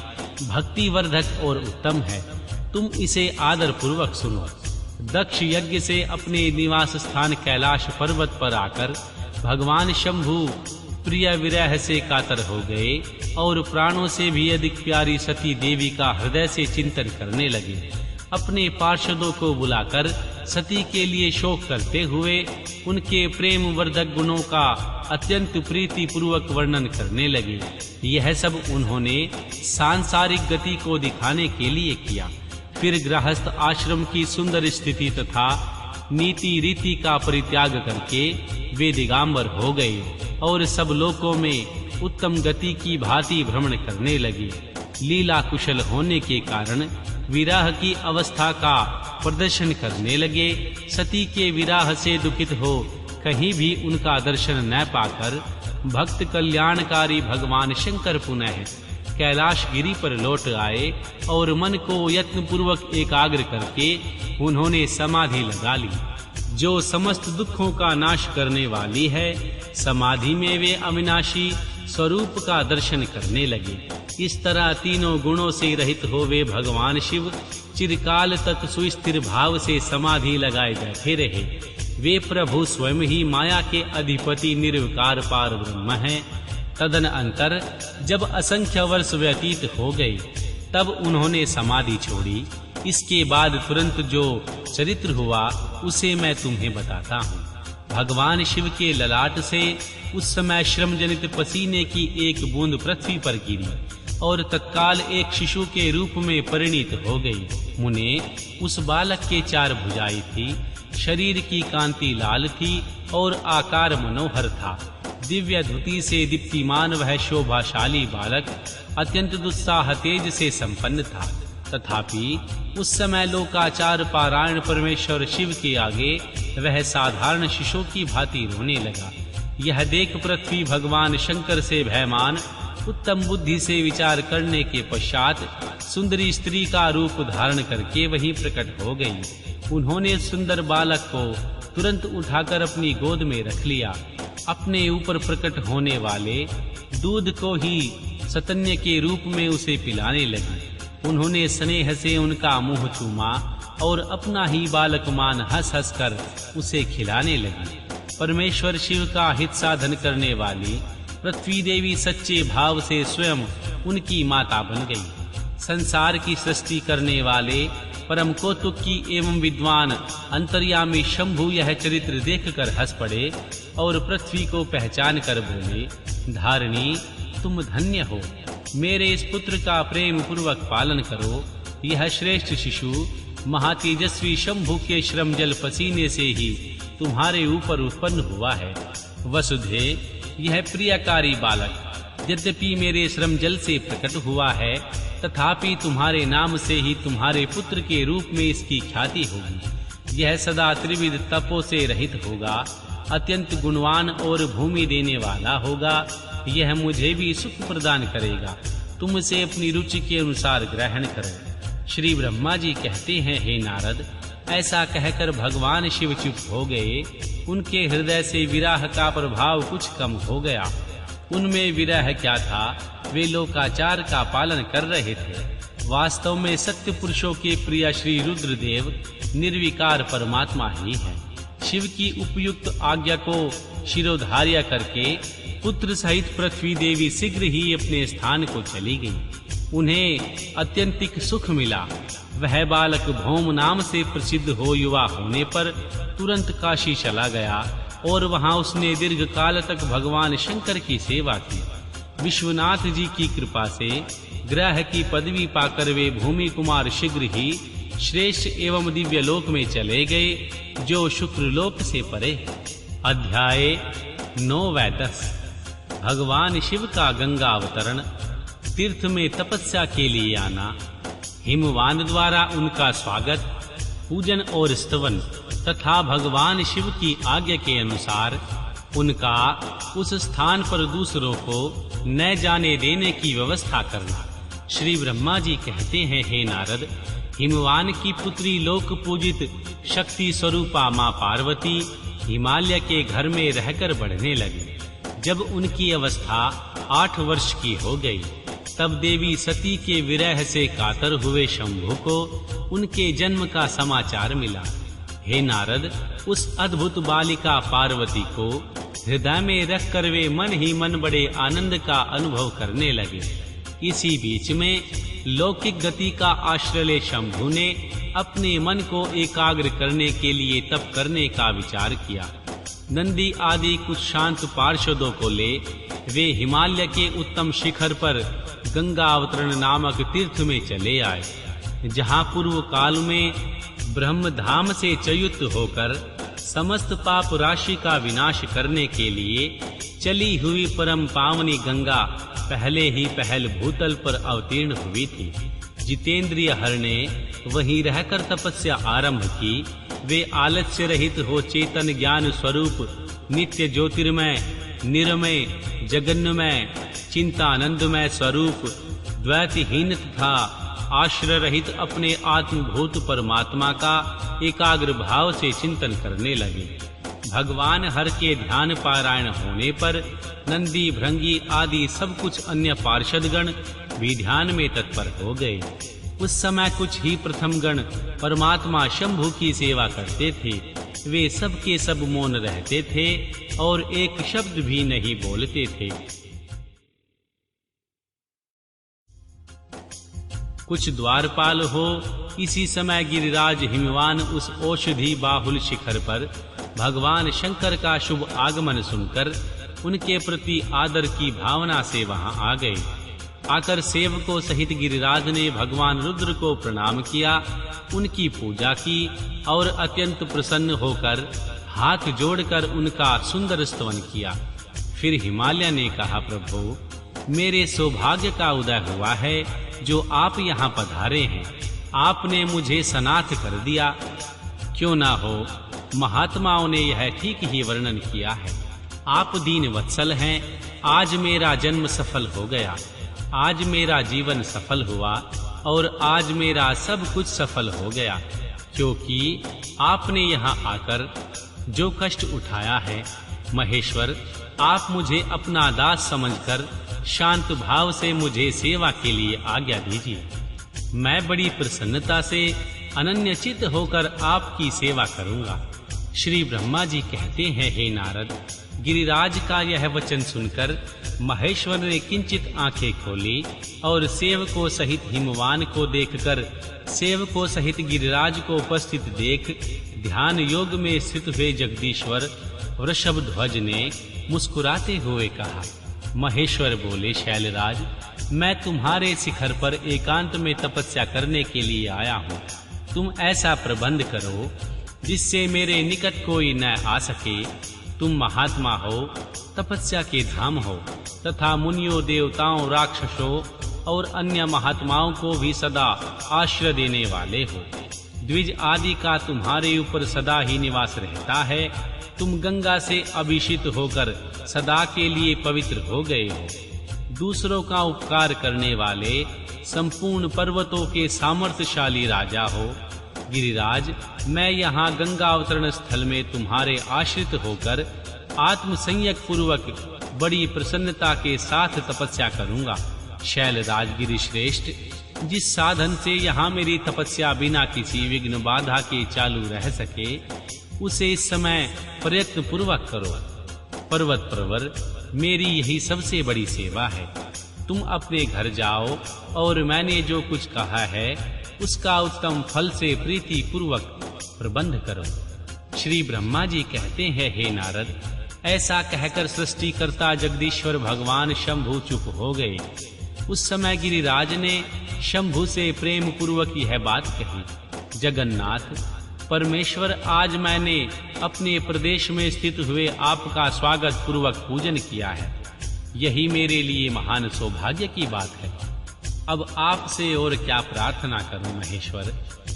भक्ति वर्धक और उत्तम है। तुम इसे आदर पूर्वक सुनो। दक्ष यज्ञ से अपने निवास स्थान कैलाश पर्वत पर आकर भगवान शंभु प्रिय विरह से कातर हो गए और प्राणों से भी अधिक प्यारी सती देवी का हृदय से चिंतन करने लगे। अपने पार्षदों को बुलाकर सती के लिए शोक करते हुए उनके प्रेम वर्धक गुणों का अत्यंत प्रीति पूर्वक वर्णन करने लगे। यह सब उन्होंने सांसारिक गति को दिखाने के लिए किया। फिर गृहस्थ आश्रम की सुंदर स्थिति तथा नीति रीति का परित्याग करके वे दिगंबर हो गए और सब लोकों में उत्तम गति की भांति भ्रमण करने लगे। लीला कुशल होने के कारण विराह की अवस्था का प्रदर्शन करने लगे। सती के विराह से दुखित हो कहीं भी उनका दर्शन न पाकर भक्त कल्याणकारी भगवान शंकर पुनः कैलाश गिरी पर लौट आए और मन को यत्न पूर्वक एकाग्र करके उन्होंने समाधि लगा ली, जो समस्त दुखों का नाश करने वाली है। समाधि में वे अविनाशी स्वरूप का दर्शन करने लगे। इस तरह तीनों गुणों से रहित हो वे भगवान शिव चिरकाल तक सुस्थिर भाव से समाधि लगाए बैठे रहे। वे प्रभु स्वयं ही माया के अधिपति निर्विकार पार ब्रह्म हैं। तदनंतर जब असंख्य वर्ष व्यतीत हो गए तब उन्होंने समाधि छोड़ी। इसके बाद तुरंत जो चरित्र हुआ उसे मैं तुम्हें बताता हूँ। भगवान शिव के ललाट से उस समय श्रम जनित पसीने की एक बूंद पृथ्वी पर गिरी और तत्काल एक शिशु के रूप में परिणित हो गई। मुने, उस बालक के 4 भुजाएं थी, शरीर की कांति लाल थी और आकार मनोहर था। दिव्य धुति से दीप्तिमान वह शोभाशाली बालक अत्यंत दुस्साह तेज से संपन्न था। तथापि उस समय लोकाचार पारायण परमेश्वर शिव के आगे वह साधारण शिशु की भांति रोने लगा। यह देख पृथ्वी भगवान शंकर से भयमान उत्तम बुद्धि से विचार करने के पश्चात सुंदरी स्त्री का रूप धारण करके वहीं प्रकट हो गई। उन्होंने सुंदर बालक को तुरंत उठाकर अपनी गोद में रख लिया। अपने ऊपर प्रकट होने वाले दूध को ही सतन्य के रूप में उसे पिलाने लगी। उन्होंने स्नेह से उनका मुंह चूमा और अपना ही बालकमान हंस हंस कर उसे खिलाने लगी। परमेश्वर शिव का हित साधन करने वाली पृथ्वी देवी सच्चे भाव से स्वयं उनकी माता बन गई। संसार की सृष्टि करने वाले परम कौतुकी एवं विद्वान अंतर्यामी शंभु यह चरित्र देखकर हंस पड़े और पृथ्वी को पहचान कर बोले, धारिणी तुम धन्य हो, मेरे इस पुत्र का प्रेम पूर्वक पालन करो। यह श्रेष्ठ शिशु महातेजस्वी शंभु के श्रम जल पसीने से ही तुम्हारे ऊपर उत्पन्न हुआ है। वसुधे, यह प्रियकारी बालक यद्यपि मेरे श्रम जल से प्रकट हुआ है, तथापि तुम्हारे नाम से ही तुम्हारे पुत्र के रूप में इसकी ख्याति होगी। यह सदा त्रिविध तपों से रहित होगा, अत्यंत गुणवान और भूमि देने वाला होगा। यह मुझे भी सुख प्रदान करेगा, तुम इसे अपनी रुचि के अनुसार ग्रहण करो। श्री ब्रह्मा जी कहते हैं, हे नारद, ऐसा कहकर भगवान शिव चुप हो गए। उनके हृदय से विरह का प्रभाव कुछ कम हो गया। उनमें विरह क्या था, वे लोकाचार का पालन कर रहे थे। वास्तव में सत्य पुरुषों के प्रिय श्री रुद्रदेव निर्विकार परमात्मा ही है। शिव की उपयुक्त आज्ञा को शिरोधार्य करके पुत्र सहित पृथ्वी देवी शीघ्र ही अपने स्थान को चली गई। उन्हें अत्यंतिक सुख मिला। वह बालक भौम नाम से प्रसिद्ध हो युवा होने पर तुरंत काशी चला गया और वहां उसने दीर्घ काल तक भगवान शंकर की सेवा की। विश्वनाथ जी की कृपा से ग्रह की पदवी पाकर वे भूमि कुमार शीघ्र ही श्रेष्ठ एवं दिव्य लोक में चले गए, जो शुक्र लोक से परे। अध्याय 9-10। भगवान शिव का गंगा अवतरण, तीर्थ में तपस्या के लिए आना, हिमवान द्वारा उनका स्वागत, पूजन और स्तवन तथा भगवान शिव की आज्ञा के अनुसार उनका उस स्थान पर दूसरों को न जाने देने की व्यवस्था करना। श्री ब्रह्मा जी कहते हैं, हे नारद, हिमवान की पुत्री लोक पूजित शक्ति स्वरूपा मां पार्वती हिमालय के घर में रहकर बढ़ने लगी। जब उनकी अवस्था 8 वर्ष की हो गई, तब देवी सती के विरह से कातर हुए शंभु को उनके जन्म का समाचार मिला। हे नारद, उस अद्भुत बालिका पार्वती को हृदय में रखकर वे मन ही मन बड़े आनंद का अनुभव करने लगे। इसी बीच में लौकिक गति का आश्रय ले शंभु ने अपने मन को एकाग्र करने के लिए तप करने का विचार किया। नंदी आदि कुछ शांत पार्षदों को ले वे हिमालय के उत्तम शिखर पर गंगा अवतरण नामक तीर्थ में चले आए, जहां पूर्व काल में ब्रह्म धाम से च्युत होकर समस्त पाप राशि का विनाश करने के लिए चली हुई परम पावनी गंगा पहले ही पहल भूतल पर अवतीर्ण हुई थी। जितेंद्रिय हर ने वहीं रहकर तपस्या आरंभ की। वे आलस्य रहित हो चेतन ज्ञान स्वरूप नित्य ज्योतिर्मय निरमय जगन्मय चिंतानंदमय स्वरूप द्वैतहीन तथा आश्रय रहित अपने आत्मभूत परमात्मा का एकाग्र भाव से चिंतन करने लगे। भगवान हर के ध्यान पारायण होने पर नंदी भृंगी आदि सब कुछ अन्य पार्षदगण भी ध्यान में तत्पर हो गए। उस समय कुछ ही प्रथम गण परमात्मा शंभु की सेवा करते थे। वे सब के सब मौन रहते थे और एक शब्द भी नहीं बोलते थे। कुछ द्वारपाल हो, इसी समय गिरिराज हिमवान उस औषधि बाहुल शिखर पर भगवान शंकर का शुभ आगमन सुनकर उनके प्रति आदर की भावना से वहां आ गए। आकर सेवकों सहित गिरिराज ने भगवान रुद्र को प्रणाम किया, उनकी पूजा की और अत्यंत प्रसन्न होकर हाथ जोड़कर उनका सुंदर स्तवन किया। फिर हिमालय ने कहा, प्रभु, मेरे सौभाग्य का उदय हुआ है जो आप यहाँ पधारे हैं। आपने मुझे सनाथ कर दिया। क्यों ना हो, महात्माओं ने यह ठीक ही वर्णन किया है। आप दीन वत्सल हैं। आज मेरा जन्म सफल हो गया, आज मेरा जीवन सफल हुआ और आज मेरा सब कुछ सफल हो गया, क्योंकि आपने यहाँ आकर जो कष्ट उठाया है महेश्वर, आप मुझे अपना दास समझकर शांत भाव से मुझे सेवा के लिए आज्ञा दीजिए। मैं बड़ी प्रसन्नता से अनन्यचित होकर आपकी सेवा करूंगा। श्री ब्रह्मा जी कहते हैं, हे नारद, गिरिराज का यह वचन सुनकर महेश्वर ने किंचित आंखें खोली और सेवकों सहित हिमवान को देखकर सेवकों सहित गिरिराज को उपस्थित देख ध्यान योग में स्थित हुए जगदीश्वर वृषभध्वज ने मुस्कुराते हुए कहा। महेश्वर बोले, शैलराज, मैं तुम्हारे शिखर पर एकांत में तपस्या करने के लिए आया हूँ। तुम ऐसा प्रबंध करो जिससे मेरे निकट कोई न आ सके। तुम महात्मा हो, तपस्या के धाम हो तथा मुनियों, देवताओं, राक्षसों और अन्य महात्माओं को भी सदा आश्रय देने वाले हो। द्विज आदि का तुम्हारे ऊपर सदा ही निवास रहता है। तुम गंगा से अभिषिक्त होकर सदा के लिए पवित्र हो गए हो। दूसरों का उपकार करने वाले संपूर्ण पर्वतों के सामर्थ्यशाली राजा हो। गिरिराज, मैं यहाँ गंगा अवतरण स्थल में तुम्हारे आश्रित होकर आत्मसंयक पूर्वक बड़ी प्रसन्नता के साथ तपस्या करूंगा। शैलराज गिरिश्रेष्ठ, जिस साधन से यहाँ मेरी तपस्या बिना किसी विघ्न बाधा के चालू रह सके, उसे इस समय प्रयत्न पूर्वक करो। पर्वत प्रवर, मेरी यही सबसे बड़ी सेवा है। तुम अपने घर जाओ और मैंने जो कुछ कहा है उसका उत्तम फल से प्रीति पूर्वक प्रबंध करो। श्री ब्रह्मा जी कहते हैं, हे नारद, ऐसा कहकर सृष्टिकर्ता जगदीश्वर भगवान शंभु चुप हो गए। उस समय गिरिराज ने शंभु से प्रेम पूर्वक यह बात कही, जगन्नाथ परमेश्वर, आज मैंने अपने प्रदेश में स्थित हुए आपका स्वागत पूर्वक पूजन किया है। यही मेरे लिए महान सौभाग्य की बात है। अब आपसे और क्या प्रार्थना करूं महेश्वर।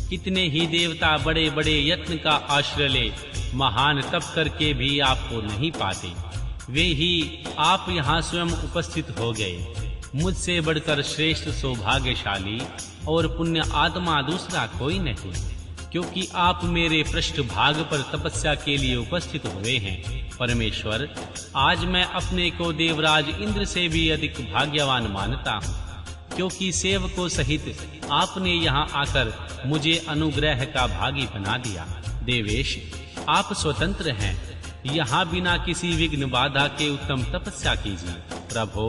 कितने ही देवता बड़े बड़े यत्न का आश्रय ले महान तप करके भी आपको नहीं पाते। वे ही आप यहाँ स्वयं उपस्थित हो गए। मुझसे बढ़कर श्रेष्ठ सौभाग्यशाली और पुण्य आत्मा दूसरा कोई नहीं, क्योंकि आप मेरे पृष्ठभाग पर तपस्या के लिए उपस्थित हुए हैं। परमेश्वर, आज मैं अपने को देवराज इंद्र से भी अधिक भाग्यवान मानता हूँ, क्योंकि सेवकों सहित आपने यहाँ आकर मुझे अनुग्रह का भागी बना दिया। देवेश, आप स्वतंत्र हैं, यहाँ बिना किसी विघ्न बाधा के उत्तम तपस्या कीजिए। प्रभो,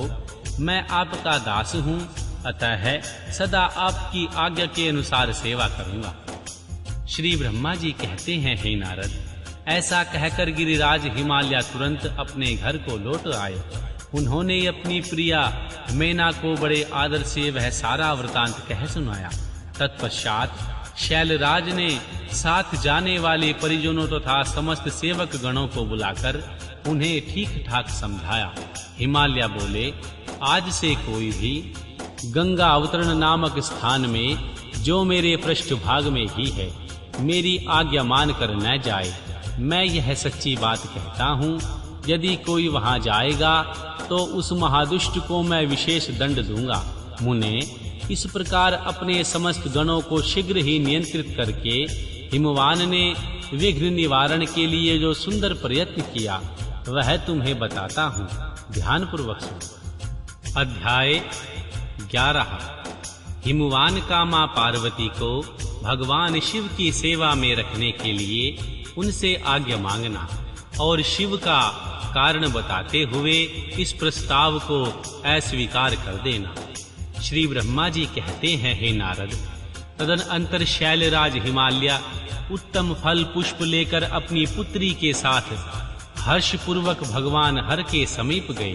मैं आपका दास हूँ, अतः सदा आपकी आज्ञा के अनुसार सेवा करूँगा। श्री ब्रह्मा जी कहते हैं, हे नारद, ऐसा कहकर गिरिराज हिमालय तुरंत अपने घर को लौट आए। उन्होंने अपनी प्रिया मैना को बड़े आदर से वह सारा वृतांत कह सुनाया। तत्पश्चात शैलराज ने साथ जाने वाले परिजनों तथा समस्त सेवक गणों को बुलाकर उन्हें ठीक ठाक समझाया। हिमालय बोले, आज से कोई भी गंगा अवतरण नामक स्थान में, जो मेरे पृष्ठभाग में ही है, मेरी आज्ञा मानकर न जाए। मैं यह सच्ची बात कहता हूँ, यदि कोई वहां जाएगा तो उस महादुष्ट को मैं विशेष दंड दूंगा। मुने, इस प्रकार अपने समस्त गणों को शीघ्र ही नियंत्रित करके हिमवान ने विघ्न निवारण के लिए जो सुंदर प्रयत्न किया वह तुम्हें बताता हूँ, ध्यान पूर्वक सुनो। अध्याय 11। हिमवान का मां पार्वती को भगवान शिव की सेवा में रखने के लिए उनसे आज्ञा मांगना और शिव का कारण बताते हुए इस प्रस्ताव को अस्वीकार कर देना। श्री ब्रह्मा जी कहते हैं, हे नारद, तदनंतर शैलराज हिमालय उत्तम फल पुष्प लेकर अपनी पुत्री के साथ हर्ष पूर्वक भगवान हर के समीप गए।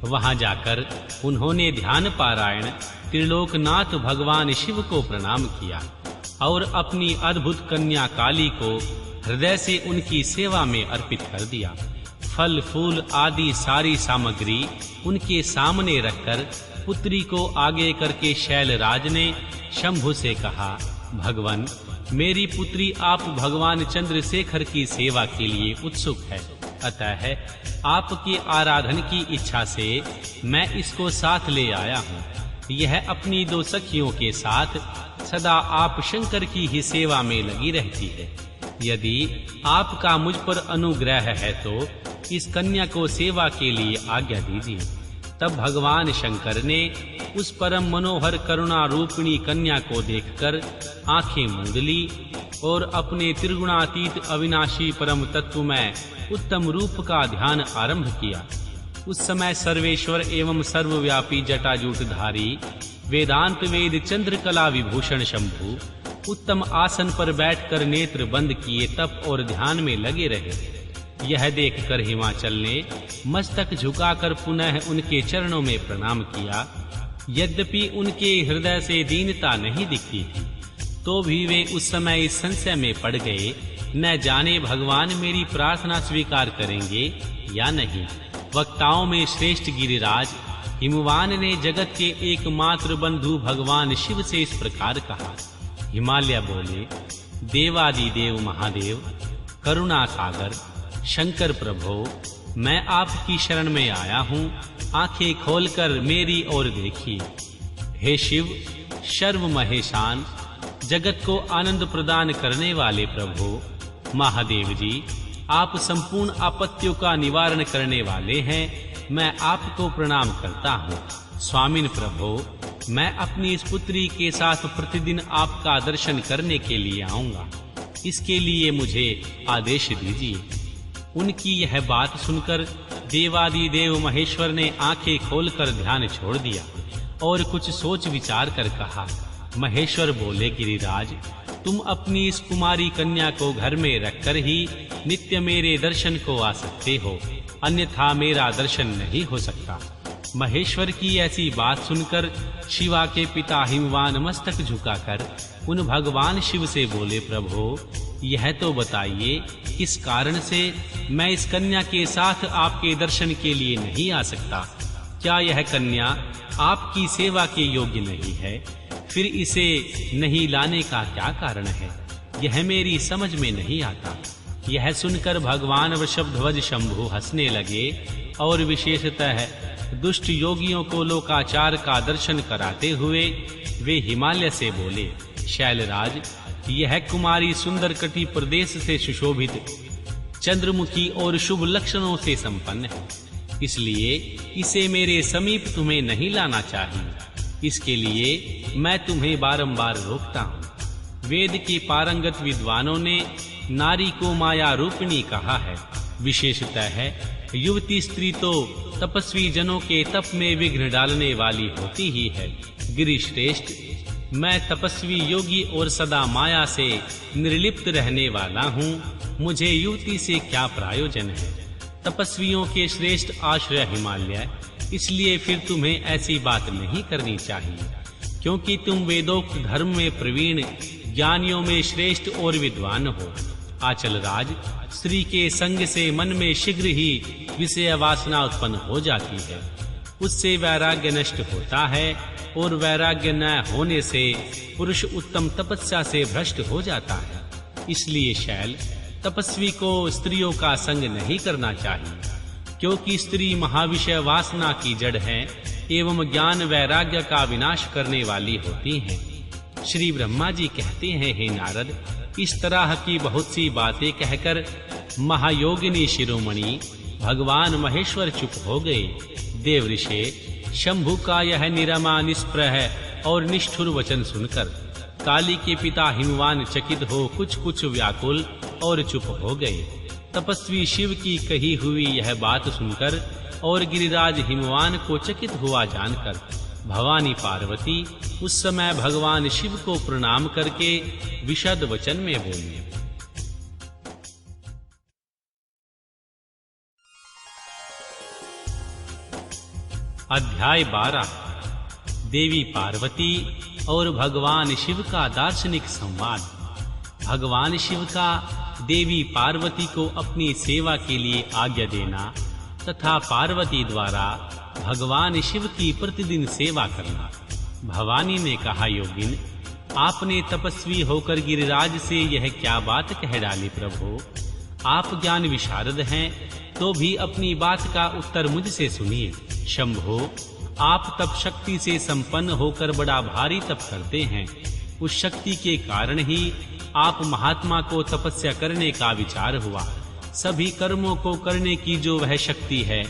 वहां जाकर उन्होंने ध्यान पारायण त्रिलोकनाथ भगवान शिव को प्रणाम किया और अपनी अद्भुत कन्या काली को हृदय से उनकी सेवा में अर्पित कर दिया। फल फूल आदि सारी सामग्री उनके सामने रखकर पुत्री को आगे करके शैलराज ने शंभु से कहा, भगवान, मेरी पुत्री आप भगवान चंद्रशेखर की सेवा के लिए उत्सुक है, अतः आपकी आराधन की इच्छा से मैं इसको साथ ले आया हूँ। यह अपनी 2 सखियों के साथ सदा आप शंकर की ही सेवा में लगी रहती है। यदि आपका मुझ पर अनुग्रह है तो इस कन्या को सेवा के लिए आज्ञा दीजिए। तब भगवान शंकर ने उस परम मनोहर करुणा रूपिणी कन्या को देखकर आंखें मूंद ली और अपने त्रिगुणातीत अविनाशी परम तत्व में उत्तम रूप का ध्यान आरंभ किया। उस समय सर्वेश्वर एवं सर्वव्यापी जटाजूटधारी वेदांत वेद चंद्रकला विभूषण शंभु उत्तम आसन पर बैठकर नेत्र बंद किए तप और ध्यान में लगे रहे। यह देखकर हिमाचल ने मस्तक झुकाकर पुनः उनके चरणों में प्रणाम किया। यद्यपि उनके हृदय से दीनता नहीं दिखती थी, तो भी वे उस समय इस संशय में पड़ गए, न जाने भगवान मेरी प्रार्थना स्वीकार करेंगे या नहीं। वक्ताओं में श्रेष्ठ गिरिराज हिमवान ने जगत के एकमात्र बंधु भगवान शिव से इस प्रकार कहा। हिमालय बोले, देवादिदेव महादेव, करुणा सागर शंकर प्रभो, मैं आपकी शरण में आया हूँ, आंखें खोलकर मेरी ओर देखिए। हे शिव, सर्व महेशान, जगत को आनंद प्रदान करने वाले प्रभु महादेव जी, आप संपूर्ण आपत्तियों का निवारण करने वाले हैं। मैं आपको प्रणाम करता हूँ। स्वामिन प्रभो, मैं अपनी इस पुत्री के साथ प्रतिदिन आपका दर्शन करने के लिए आऊंगा, इसके लिए मुझे आदेश दीजिए। उनकी यह बात सुनकर देवादिदेव महेश्वर ने आंखें खोलकर ध्यान छोड़ दिया और कुछ सोच विचार कर कहा। महेश्वर बोले, गिरिराज, तुम अपनी इस कुमारी कन्या को घर में रखकर ही नित्य मेरे दर्शन को आ सकते हो, अन्यथा मेरा दर्शन नहीं हो सकता। महेश्वर की ऐसी बात सुनकर शिवा के पिता हिमवान मस्तक झुकाकर उन भगवान शिव से बोले, प्रभु यह तो बताइए, किस कारण से मैं इस कन्या के साथ आपके दर्शन के लिए नहीं आ सकता? क्या यह कन्या आपकी सेवा के योग्य नहीं है? फिर इसे नहीं लाने का क्या कारण है? यह मेरी समझ में नहीं आता। यह सुनकर भगवान वृषभध्वज शंभु हंसने लगे और विशेषतः दुष्ट योगियों को लोकाचार का दर्शन कराते हुए वे हिमालय से बोले, शैलराज, यह कुमारी सुंदर कटी प्रदेश से सुशोभित, चंद्रमुखी और शुभ लक्षणों से संपन्न है, इसलिए इसे मेरे समीप तुम्हें नहीं लाना चाहिए। इसके लिए मैं तुम्हें बारंबार रोकता हूँ। वेद के पारंगत विद्वानों ने नारी को माया रूपिणी कहा है। विशेषतः युवती स्त्री तो तपस्वी जनों के तप में विघ्न डालने वाली होती ही है। गिरिश्रेष्ठ, मैं तपस्वी योगी और सदा माया से निर्लिप्त रहने वाला हूँ, मुझे युवती से क्या प्रयोजन है? तपस्वियों के श्रेष्ठ आश्रय हिमालय, इसलिए फिर तुम्हें ऐसी बात नहीं करनी चाहिए, क्योंकि तुम वेदोक्त धर्म में प्रवीण, ज्ञानियों में श्रेष्ठ और विद्वान हो। आचल राज, स्त्री के संग से मन में शीघ्र ही विषय वासना उत्पन्न हो जाती है, उससे वैराग्य नष्ट होता है और वैराग्य न होने से पुरुष उत्तम तपस्या से भ्रष्ट हो जाता है। इसलिए शैल, तपस्वी को स्त्रियों का संग नहीं करना चाहिए, क्योंकि स्त्री महाविषय वासना की जड़ है एवं ज्ञान वैराग्य का विनाश करने वाली होती हैं। श्री ब्रह्मा जी कहते हैं, हे नारद, इस तरह की बहुत सी बातें कहकर महायोगिनी शिरोमणि भगवान महेश्वर चुप हो गए। देवऋषि शंभु का यह निरमा निष्प्रह और निष्ठुर वचन सुनकर काली के पिता हिमवान चकित हो कुछ व्याकुल और चुप हो गए। तपस्वी शिव की कही हुई यह बात सुनकर और गिरिराज हिमवान को चकित हुआ जानकर भवानी पार्वती उस समय भगवान शिव को प्रणाम करके विशद वचन में बोली। अध्याय 12 देवी पार्वती और भगवान शिव का दार्शनिक संवाद। भगवान शिव का देवी पार्वती को अपनी सेवा के लिए आज्ञा देना तथा पार्वती द्वारा भगवान शिव की प्रतिदिन सेवा करना। भवानी ने कहा, योगिन, आपने तपस्वी होकर गिरिराज से यह क्या बात कह डाली? प्रभु, आप ज्ञान विशारद हैं, तो भी अपनी बात का उत्तर मुझसे सुनिए। शंभो, आप तप शक्ति से संपन्न होकर बड़ा भारी तप करते हैं। उस शक्ति के कारण ही आप महात्मा को तपस्या करने का विचार हुआ। सभी कर्मों को करने की जो वह शक्ति है,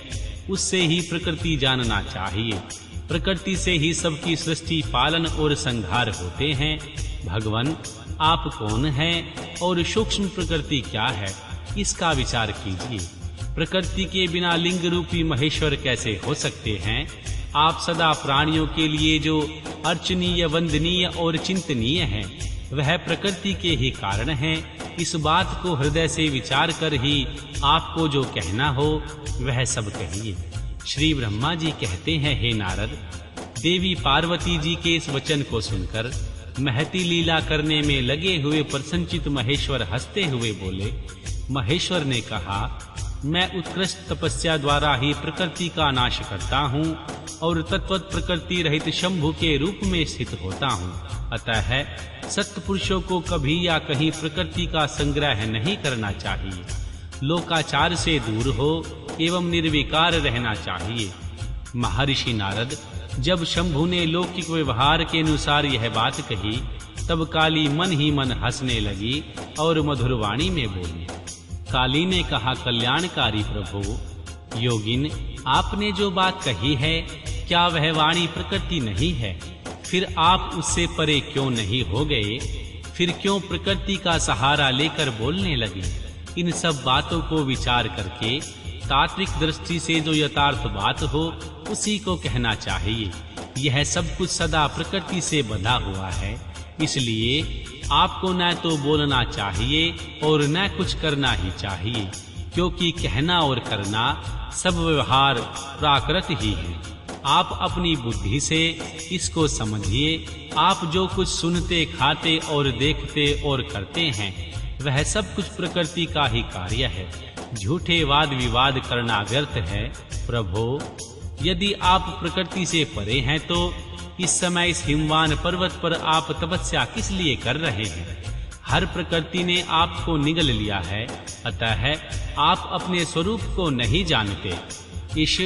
उससे ही प्रकृति जानना चाहिए। प्रकृति से ही सबकी सृष्टि, पालन और संहार होते हैं। भगवान, आप कौन हैं और सूक्ष्म प्रकृति क्या है, इसका विचार कीजिए। प्रकृति के बिना लिंग रूपी महेश्वर कैसे हो सकते हैं? आप सदा प्राणियों के लिए जो अर्चनीय, वंदनीय और चिंतनीय हैं, वह प्रकृति के ही कारण हैं। इस बात को हृदय से विचार कर ही आपको जो कहना हो वह सब कहिए। श्री ब्रह्मा जी कहते हैं, हे नारद, देवी पार्वती जी के इस वचन को सुनकर महती लीला करने में लगे हुए प्रसन्नचित महेश्वर हंसते हुए बोले। महेश्वर ने कहा, मैं उत्कृष्ट तपस्या द्वारा ही प्रकृति का नाश करता हूँ और तत्वत प्रकृति रहित शंभु के रूप में स्थित होता हूँ। अतः सत्पुरुषों को कभी या कहीं प्रकृति का संग्रह नहीं करना चाहिए। लोकाचार से दूर हो एवं निर्विकार रहना चाहिए। महर्षि नारद, जब शंभु ने लौकिक व्यवहार के अनुसार यह बात कही, तब काली मन ही मन हंसने लगी और मधुर वाणी में बोली। काली ने कहा, कल्याणकारी प्रभु, योगिन, आपने जो बात कही है, क्या वह वाणी प्रकृति नहीं है? फिर आप उससे परे क्यों नहीं हो गए? फिर क्यों प्रकृति का सहारा लेकर बोलने लगे? इन सब बातों को विचार करके तात्विक दृष्टि से जो यथार्थ बात हो उसी को कहना चाहिए। यह सब कुछ सदा प्रकृति से बंधा हुआ है, इसलिए आपको न तो बोलना चाहिए और न कुछ करना ही चाहिए, क्योंकि कहना और करना सब व्यवहार प्राकृत ही है। आप अपनी बुद्धि से इसको समझिए। आप जो कुछ सुनते, खाते और देखते और करते हैं, वह सब कुछ प्रकृति का ही कार्य है। झूठे वाद विवाद करना व्यर्थ है। प्रभो, यदि आप प्रकृति से परे हैं तो इस समय इस हिमवान पर्वत पर आप तपस्या किस लिए कर रहे हैं? हर प्रकृति ने आपको निगल लिया है, अतः आप अपने स्वरूप को नहीं जानते। ईश,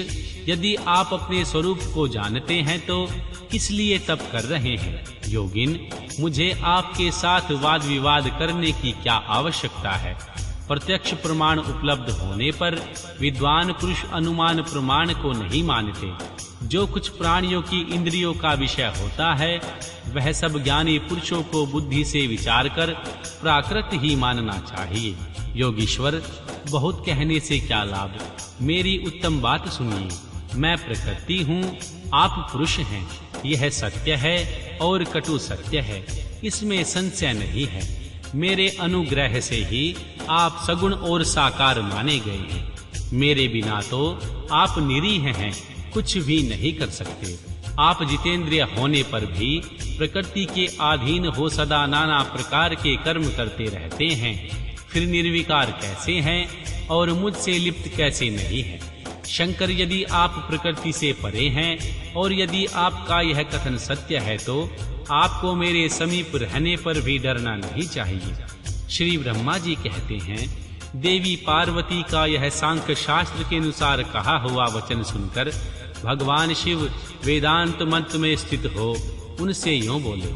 यदि आप अपने स्वरूप को जानते हैं तो किस लिए तप कर रहे हैं? योगिन, मुझे आपके साथ वाद विवाद करने की क्या आवश्यकता है? प्रत्यक्ष प्रमाण उपलब्ध होने पर विद्वान पुरुष अनुमान प्रमाण को नहीं मानते। जो कुछ प्राणियों की इंद्रियों का विषय होता है, वह सब ज्ञानी पुरुषों को बुद्धि से विचार कर प्राकृत ही मानना चाहिए। योगीश्वर, बहुत कहने से क्या लाभ? मेरी उत्तम बात सुनिए। मैं प्रकृति हूँ, आप पुरुष हैं। यह सत्य है और कटु सत्य है, इसमें संशय नहीं है। मेरे अनुग्रह से ही आप सगुण और साकार माने गए हैं। मेरे बिना तो आप निरीह हैं, कुछ भी नहीं कर सकते। आप जितेंद्रिय होने पर भी प्रकृति के अधीन हो सदा नाना प्रकार के कर्म करते रहते हैं। फिर निर्विकार कैसे हैं और मुझसे लिप्त कैसे नहीं हैं? शंकर, यदि आप प्रकृति से परे हैं और यदि आपका यह कथन सत्य है तो आपको मेरे समीप रहने पर भी डरना नहीं चाहिए। श्री ब्रह्मा जी कहते हैं, देवी पार्वती का यह सांख्य शास्त्र के अनुसार कहा हुआ वचन सुनकर भगवान शिव वेदांत मंत्र में स्थित हो उनसे यूं बोले।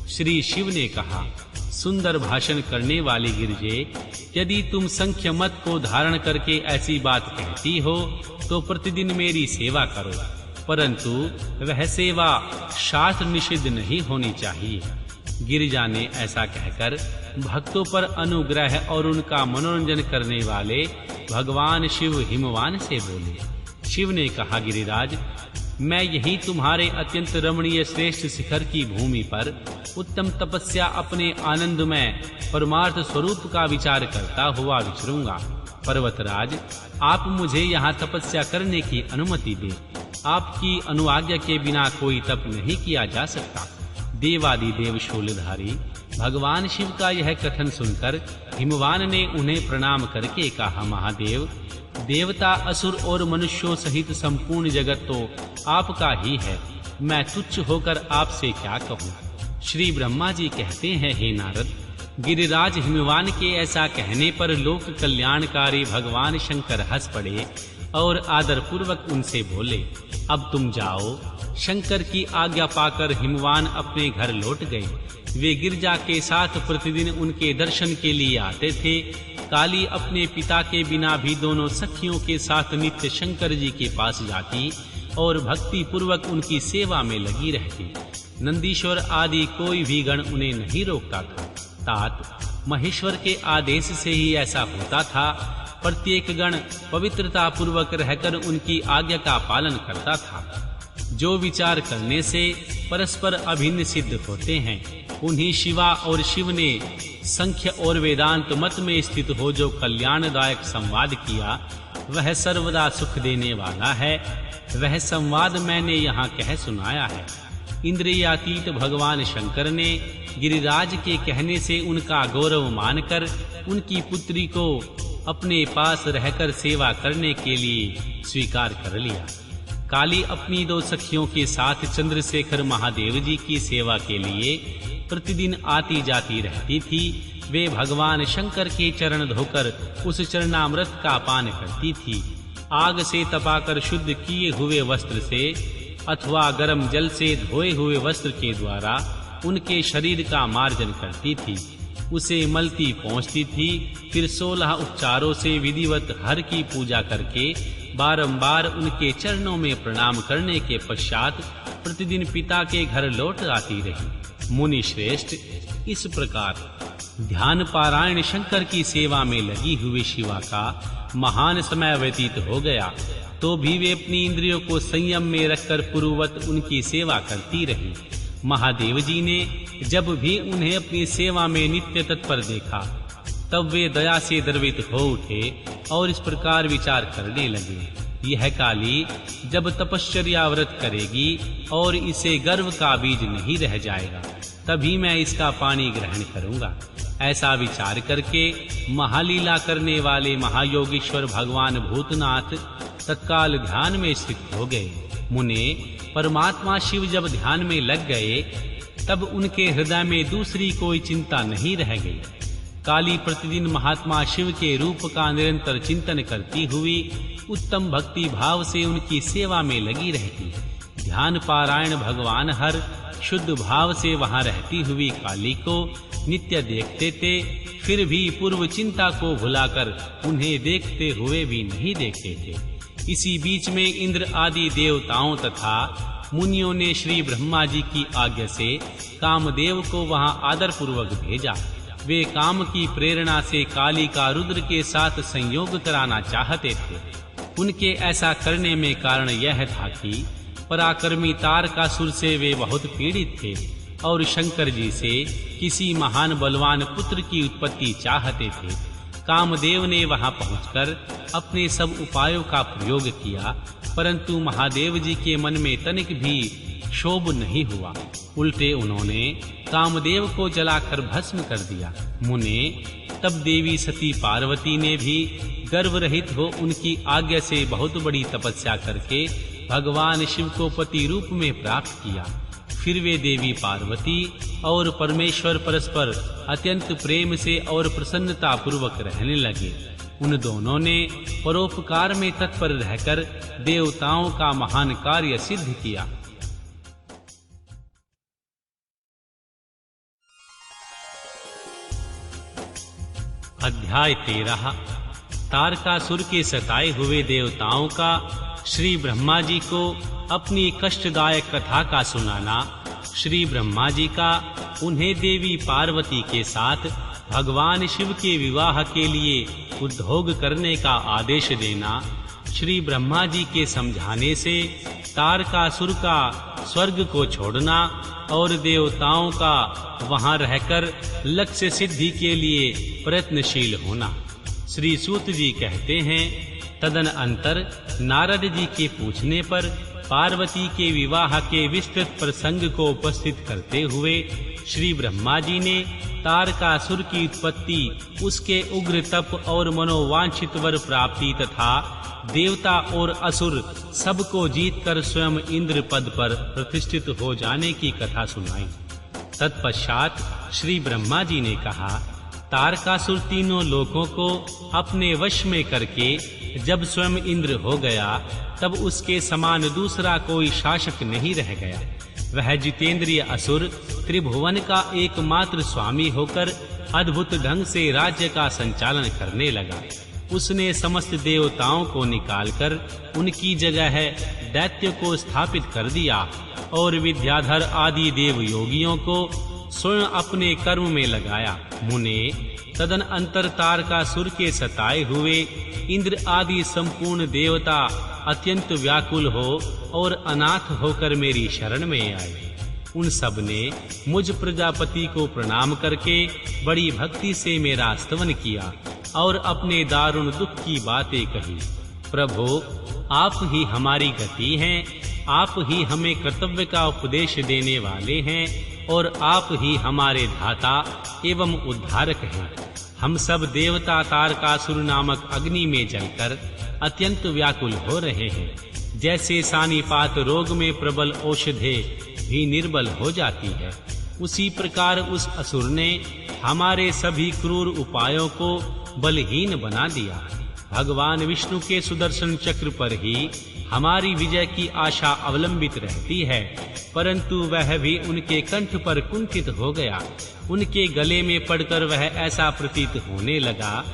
श्री शिव ने कहा, सुंदर भाषण करने वाली गिरजे, यदि तुम संख्य मत को धारण करके ऐसी बात कहती हो तो प्रतिदिन मेरी सेवा करो, परंतु वह सेवा शास्त्र निषिद्ध नहीं होनी चाहिए। गिरिजा ने ऐसा कहकर भक्तों पर अनुग्रह और उनका मनोरंजन करने वाले भगवान शिव हिमवान से बोले। शिव ने कहा, गिरिराज, मैं यही तुम्हारे अत्यंत रमणीय श्रेष्ठ शिखर की भूमि पर उत्तम तपस्या अपने आनंदमय परमार्थ स्वरूप का विचार करता हुआ विचरूंगा। पर्वतराज, आप मुझे यहाँ तपस्या करने की अनुमति दें। आपकी अनुआज्ञा के बिना कोई तप नहीं किया जा सकता। देवादिदेव शूलधारी भगवान शिव का यह कथन सुनकर हिमवान ने उन्हें प्रणाम करके कहा, महादेव, देवता, असुर और मनुष्यों सहित संपूर्ण जगत तो आपका ही है। मैं तुच्छ होकर आपसे क्या कहूँ? श्री ब्रह्मा जी कहते हैं, हे नारद, गिरिराज हिमवान के ऐसा कहने पर लोक कल्याणकारी भगवान शंकर हंस पड़े और आदर पूर्वक उनसे बोले, अब तुम जाओ। शंकर की आज्ञा पाकर हिमवान अपने घर लौट गए। वे गिरजा के साथ प्रतिदिन उनके दर्शन के लिए आते थे। काली अपने पिता के बिना भी दोनों सखियों के साथ नित्य शंकर जी के पास जाती और भक्ति पूर्वक उनकी सेवा में लगी रहती। नंदीश्वर आदि कोई भी गण उन्हें नहीं रोकता था। तात महेश्वर के आदेश से ही ऐसा होता था। प्रत्येक गण पवित्रता पूर्वक रहकर उनकी आज्ञा का पालन करता था। जो विचार करने से परस्पर अभिन्न सिद्ध होते हैं, उन्हीं शिवा और शिव ने संख्य और वेदांत मत में स्थित हो जो कल्याणदायक संवाद किया, वह सर्वदा सुख देने वाला है। वह संवाद मैंने यहाँ कह सुनाया है। इंद्रियातीत भगवान शंकर ने गिरिराज के कहने से उनका गौरव मानकर उनकी पुत्री को अपने पास रहकर सेवा करने के लिए स्वीकार कर लिया। काली अपनी दो सखियों के साथ चंद्रशेखर महादेव जी की सेवा के लिए प्रतिदिन आती जाती रहती थी। वे भगवान शंकर के चरण धोकर उस चरणामृत का पान करती थी। आग से तपाकर शुद्ध किए हुए वस्त्र से अथवा गर्म जल से धोए हुए वस्त्र के द्वारा उनके शरीर का मार्जन करती थी। उसे मलती पहुँचती थी। फिर 16 उपचारों से विधिवत हर की पूजा करके बारंबार उनके चरणों में प्रणाम करने के पश्चात प्रतिदिन पिता के घर लौट आती रही। मुनि श्रेष्ठ, इस प्रकार ध्यान पारायण शंकर की सेवा में लगी हुई शिवा का महान समय व्यतीत हो गया, तो भी वे अपनी इंद्रियों को संयम में रखकर पूर्ववत उनकी सेवा करती रही। महादेव जी ने जब भी उन्हें अपनी सेवा में नित्य तत्पर देखा, तब वे दया से द्रवित हो उठे और इस प्रकार विचार करने लगे, यह काली जब तपश्चर्या व्रत करेगी और इसे गर्व का बीज नहीं रह जाएगा, तभी मैं इसका पानी ग्रहण करूंगा। ऐसा विचार करके महालीला करने वाले महायोगीश्वर भगवान भूतनाथ तत्काल ध्यान में स्थित हो गए। मुने, परमात्मा शिव जब ध्यान में लग गए, तब उनके हृदय में दूसरी कोई चिंता नहीं रह गई। काली प्रतिदिन महात्मा शिव के रूप का निरंतर चिंतन करती हुई उत्तम भक्ति भाव से उनकी सेवा में लगी रहती। ध्यान पारायण भगवान हर शुद्ध भाव से वहां रहती हुई काली को नित्य देखते थे, फिर भी पूर्व चिंता को भुलाकर उन्हें देखते हुए भी नहीं देखते थे। इसी बीच में इंद्र आदि देवताओं तथा मुनियों ने श्री ब्रह्मा जी की आज्ञा से कामदेव को वहां आदर पूर्वक भेजा। वे काम की प्रेरणा से काली का रुद्र के साथ संयोग कराना चाहते थे। उनके ऐसा करने में कारण यह था कि पराक्रमी तारकासुर से वे बहुत पीड़ित थे और शंकर जी से किसी महान बलवान पुत्र की उत्पत्ति चाहते थे। कामदेव ने वहां पहुंचकर अपने सब उपायों का प्रयोग किया, परंतु महादेव जी के मन में तनिक भी क्षोभ नहीं हुआ। उल्टे उन्होंने कामदेव को जलाकर भस्म कर दिया। मुने, तब देवी सती पार्वती ने भी गर्व रहित हो उनकी आज्ञा से बहुत बड़ी तपस्या करके भगवान शिव को पति रूप में प्राप्त किया। फिर वे देवी पार्वती और परमेश्वर परस्पर अत्यंत प्रेम से और प्रसन्नता पूर्वक रहने लगे। उन दोनों ने परोपकार में तत्पर रहकर देवताओं का महान कार्य सिद्ध किया। अध्याय 13। तारकासुर के सताए हुए देवताओं का श्री ब्रह्मा जी को अपनी कष्टदायक कथा का सुनाना, श्री ब्रह्मा जी का उन्हें देवी पार्वती के साथ भगवान शिव के विवाह के लिए उद्योग करने का आदेश देना, श्री ब्रह्मा जी के समझाने से तारकासुर का स्वर्ग को छोड़ना और देवताओं का वहां रहकर लक्ष्य सिद्धि के लिए प्रयत्नशील होना। श्री सूत जी कहते हैं, तदन अंतर नारद जी के पूछने पर पार्वती के विवाह के विस्तृत प्रसंग को उपस्थित करते हुए श्री ब्रह्मा जी ने तारकासुर की उत्पत्ति, उसके उग्र तप और मनोवांछित वर प्राप्ति तथा देवता और असुर सबको जीतकर स्वयं इंद्र पद पर प्रतिष्ठित हो जाने की कथा सुनाई। तत्पश्चात श्री ब्रह्मा जी ने कहा, तारकासुर तीनों लोकों को अपने वश में करके जब स्वयं इंद्र हो गया, तब उसके समान दूसरा कोई शासक नहीं रह गया। वह जितेंद्रिय असुर त्रिभुवन का एकमात्र स्वामी होकर अद्भुत ढंग से राज्य का संचालन करने लगा। उसने समस्त देवताओं को निकालकर उनकी जगह दैत्य को स्थापित कर दिया और विद्याधर आदि देव योगियों को स्वयं अपने कर्म में लगाया। मुने, तदनंतर तारकासुर के सताए हुए इंद्र आदि संपूर्ण देवता अत्यंत व्याकुल हो और अनाथ होकर मेरी शरण में आए। उन सब ने मुझ प्रजापति को प्रणाम करके बड़ी भक्ति से मेरा स्तवन किया और अपने दारुण दुख की बातें कही। प्रभो, आप ही हमारी गति हैं, आप ही हमें कर्तव्य का उपदेश देने वाले हैं और आप ही हमारे धाता एवं उद्धारक हैं। हम सब देवता तारकासुर नामक अग्नि में जलकर अत्यंत व्याकुल हो रहे हैं। जैसे सानीपात रोग में प्रबल औषधे भी निर्बल हो जाती है, उसी प्रकार उस असुर ने हमारे सभी क्रूर उपायों को बलहीन बना दिया। भगवान विष्णु के सुदर्शन चक्र पर ही हमारी विजय की आशा अवलंबित रहती है, परंतु वह भी उनके कंठ पर कुंठित हो गया। उनके गले में पड़कर वह ऐसा प्रतीत होने लगा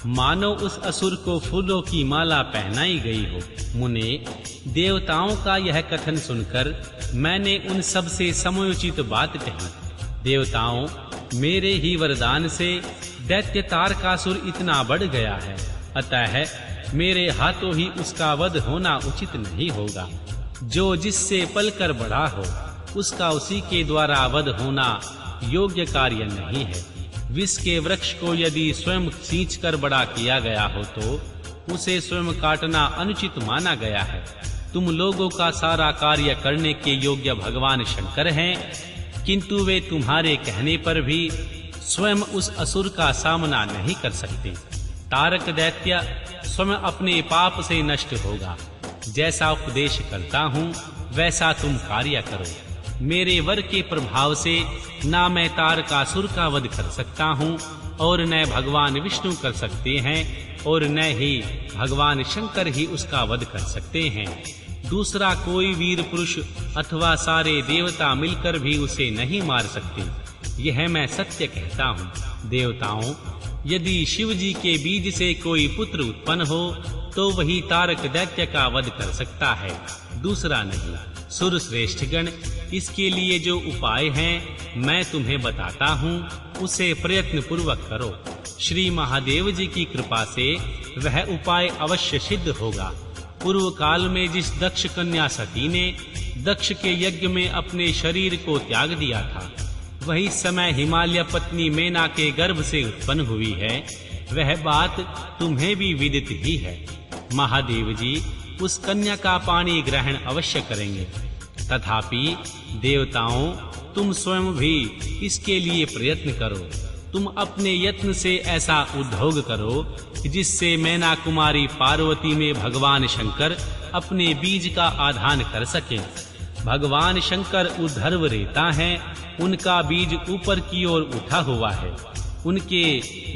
मानो उस असुर को फूलों की माला पहनाई गई हो। मुने, देवताओं का यह कथन सुनकर मैंने उन सब से समयोचित बात कही। देवताओं, मेरे ही वरदान से दैत्य तारकासुर इतना बढ़ गया है, अतः मेरे हाथों ही उसका वध होना उचित नहीं होगा। जो जिससे पलकर बढ़ा हो, उसका उसी के द्वारा वध होना योग्य कार्य नहीं है। विष के वृक्ष को यदि स्वयं सींचकर बड़ा किया गया हो तो उसे स्वयं काटना अनुचित माना गया है। तुम लोगों का सारा कार्य करने के योग्य भगवान शंकर हैं, किंतु वे तुम्हारे कहने पर भी स्वयं उस असुर का सामना नहीं कर सकते। तारक दैत्य स्वयं अपने पाप से नष्ट होगा। जैसा उपदेश करता हूँ वैसा तुम कार्य करो। मेरे वर के प्रभाव से ना मैं तारकासुर का वध कर सकता हूँ और न भगवान विष्णु कर सकते हैं और न ही भगवान शंकर ही उसका वध कर सकते हैं। दूसरा कोई वीर पुरुष अथवा सारे देवता मिलकर भी उसे नहीं मार सकते। यह मैं सत्य कहता हूँ। देवताओं, यदि शिव जी के बीज से कोई पुत्र उत्पन्न हो तो वही तारक दैत्य का वध कर सकता है, दूसरा नहीं। सुर श्रेष्ठगण, इसके लिए जो उपाय हैं मैं तुम्हें बताता हूँ, उसे प्रयत्न पूर्वक करो। श्री महादेव जी की कृपा से वह उपाय अवश्य सिद्ध होगा। पूर्व काल में जिस दक्ष कन्या सती ने दक्ष के यज्ञ में अपने शरीर को त्याग दिया था, वही समय हिमालय पत्नी मेना के गर्भ से उत्पन्न हुई है। वह बात तुम्हें भी विदित ही है। महादेव जी उस कन्या का पानी ग्रहण अवश्य करेंगे। तथापि देवताओं, तुम स्वयं भी इसके लिए प्रयत्न करो। तुम अपने यत्न से ऐसा उद्योग करो जिससे मैना कुमारी पार्वती में भगवान शंकर अपने बीज का आधान कर सके। भगवान शंकर उद्धर्व रेता हैं, उनका बीज ऊपर की ओर उठा हुआ है। उनके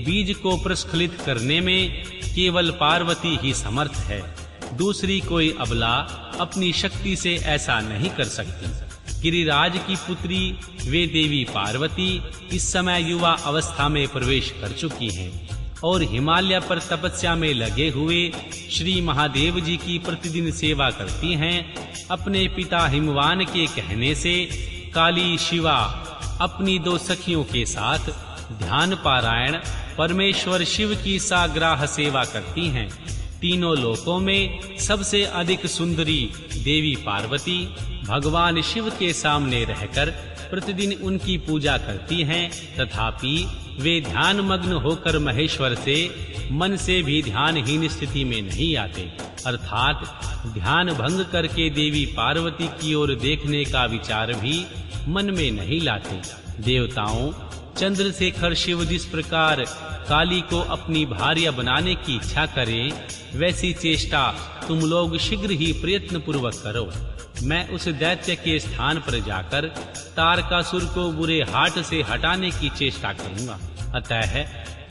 बीज को प्रस्खलित करने में केवल पार्वती ही समर्थ है। दूसरी कोई अबला अपनी शक्ति से ऐसा नहीं कर सकती। गिरिराज की पुत्री वे देवी पार्वती इस समय युवा अवस्था में प्रवेश कर चुकी हैं और हिमालय पर तपस्या में लगे हुए श्री महादेव जी की प्रतिदिन सेवा करती हैं। अपने पिता हिमवान के कहने से काली शिवा अपनी दो सखियों के साथ ध्यान पारायण परमेश्वर शिव की साग्राह सेवा करती हैं। तीनों लोकों में सबसे अधिक सुंदरी देवी पार्वती भगवान शिव के सामने रहकर प्रतिदिन उनकी पूजा करती हैं। तथापि वे ध्यान मग्न होकर महेश्वर से मन से भी ध्यानहीन स्थिति में नहीं आते, अर्थात ध्यान भंग करके देवी पार्वती की ओर देखने का विचार भी मन में नहीं लाते। देवताओं, चंद्रशेखर शिव जिस प्रकार काली को अपनी भार्या बनाने की इच्छा करें, वैसी चेष्टा तुम लोग शीघ्र ही प्रयत्न पूर्वक करो। मैं उस दैत्य के स्थान पर जाकर तारकासुर को बुरे हाथ से हटाने की चेष्टा करूंगा। अतः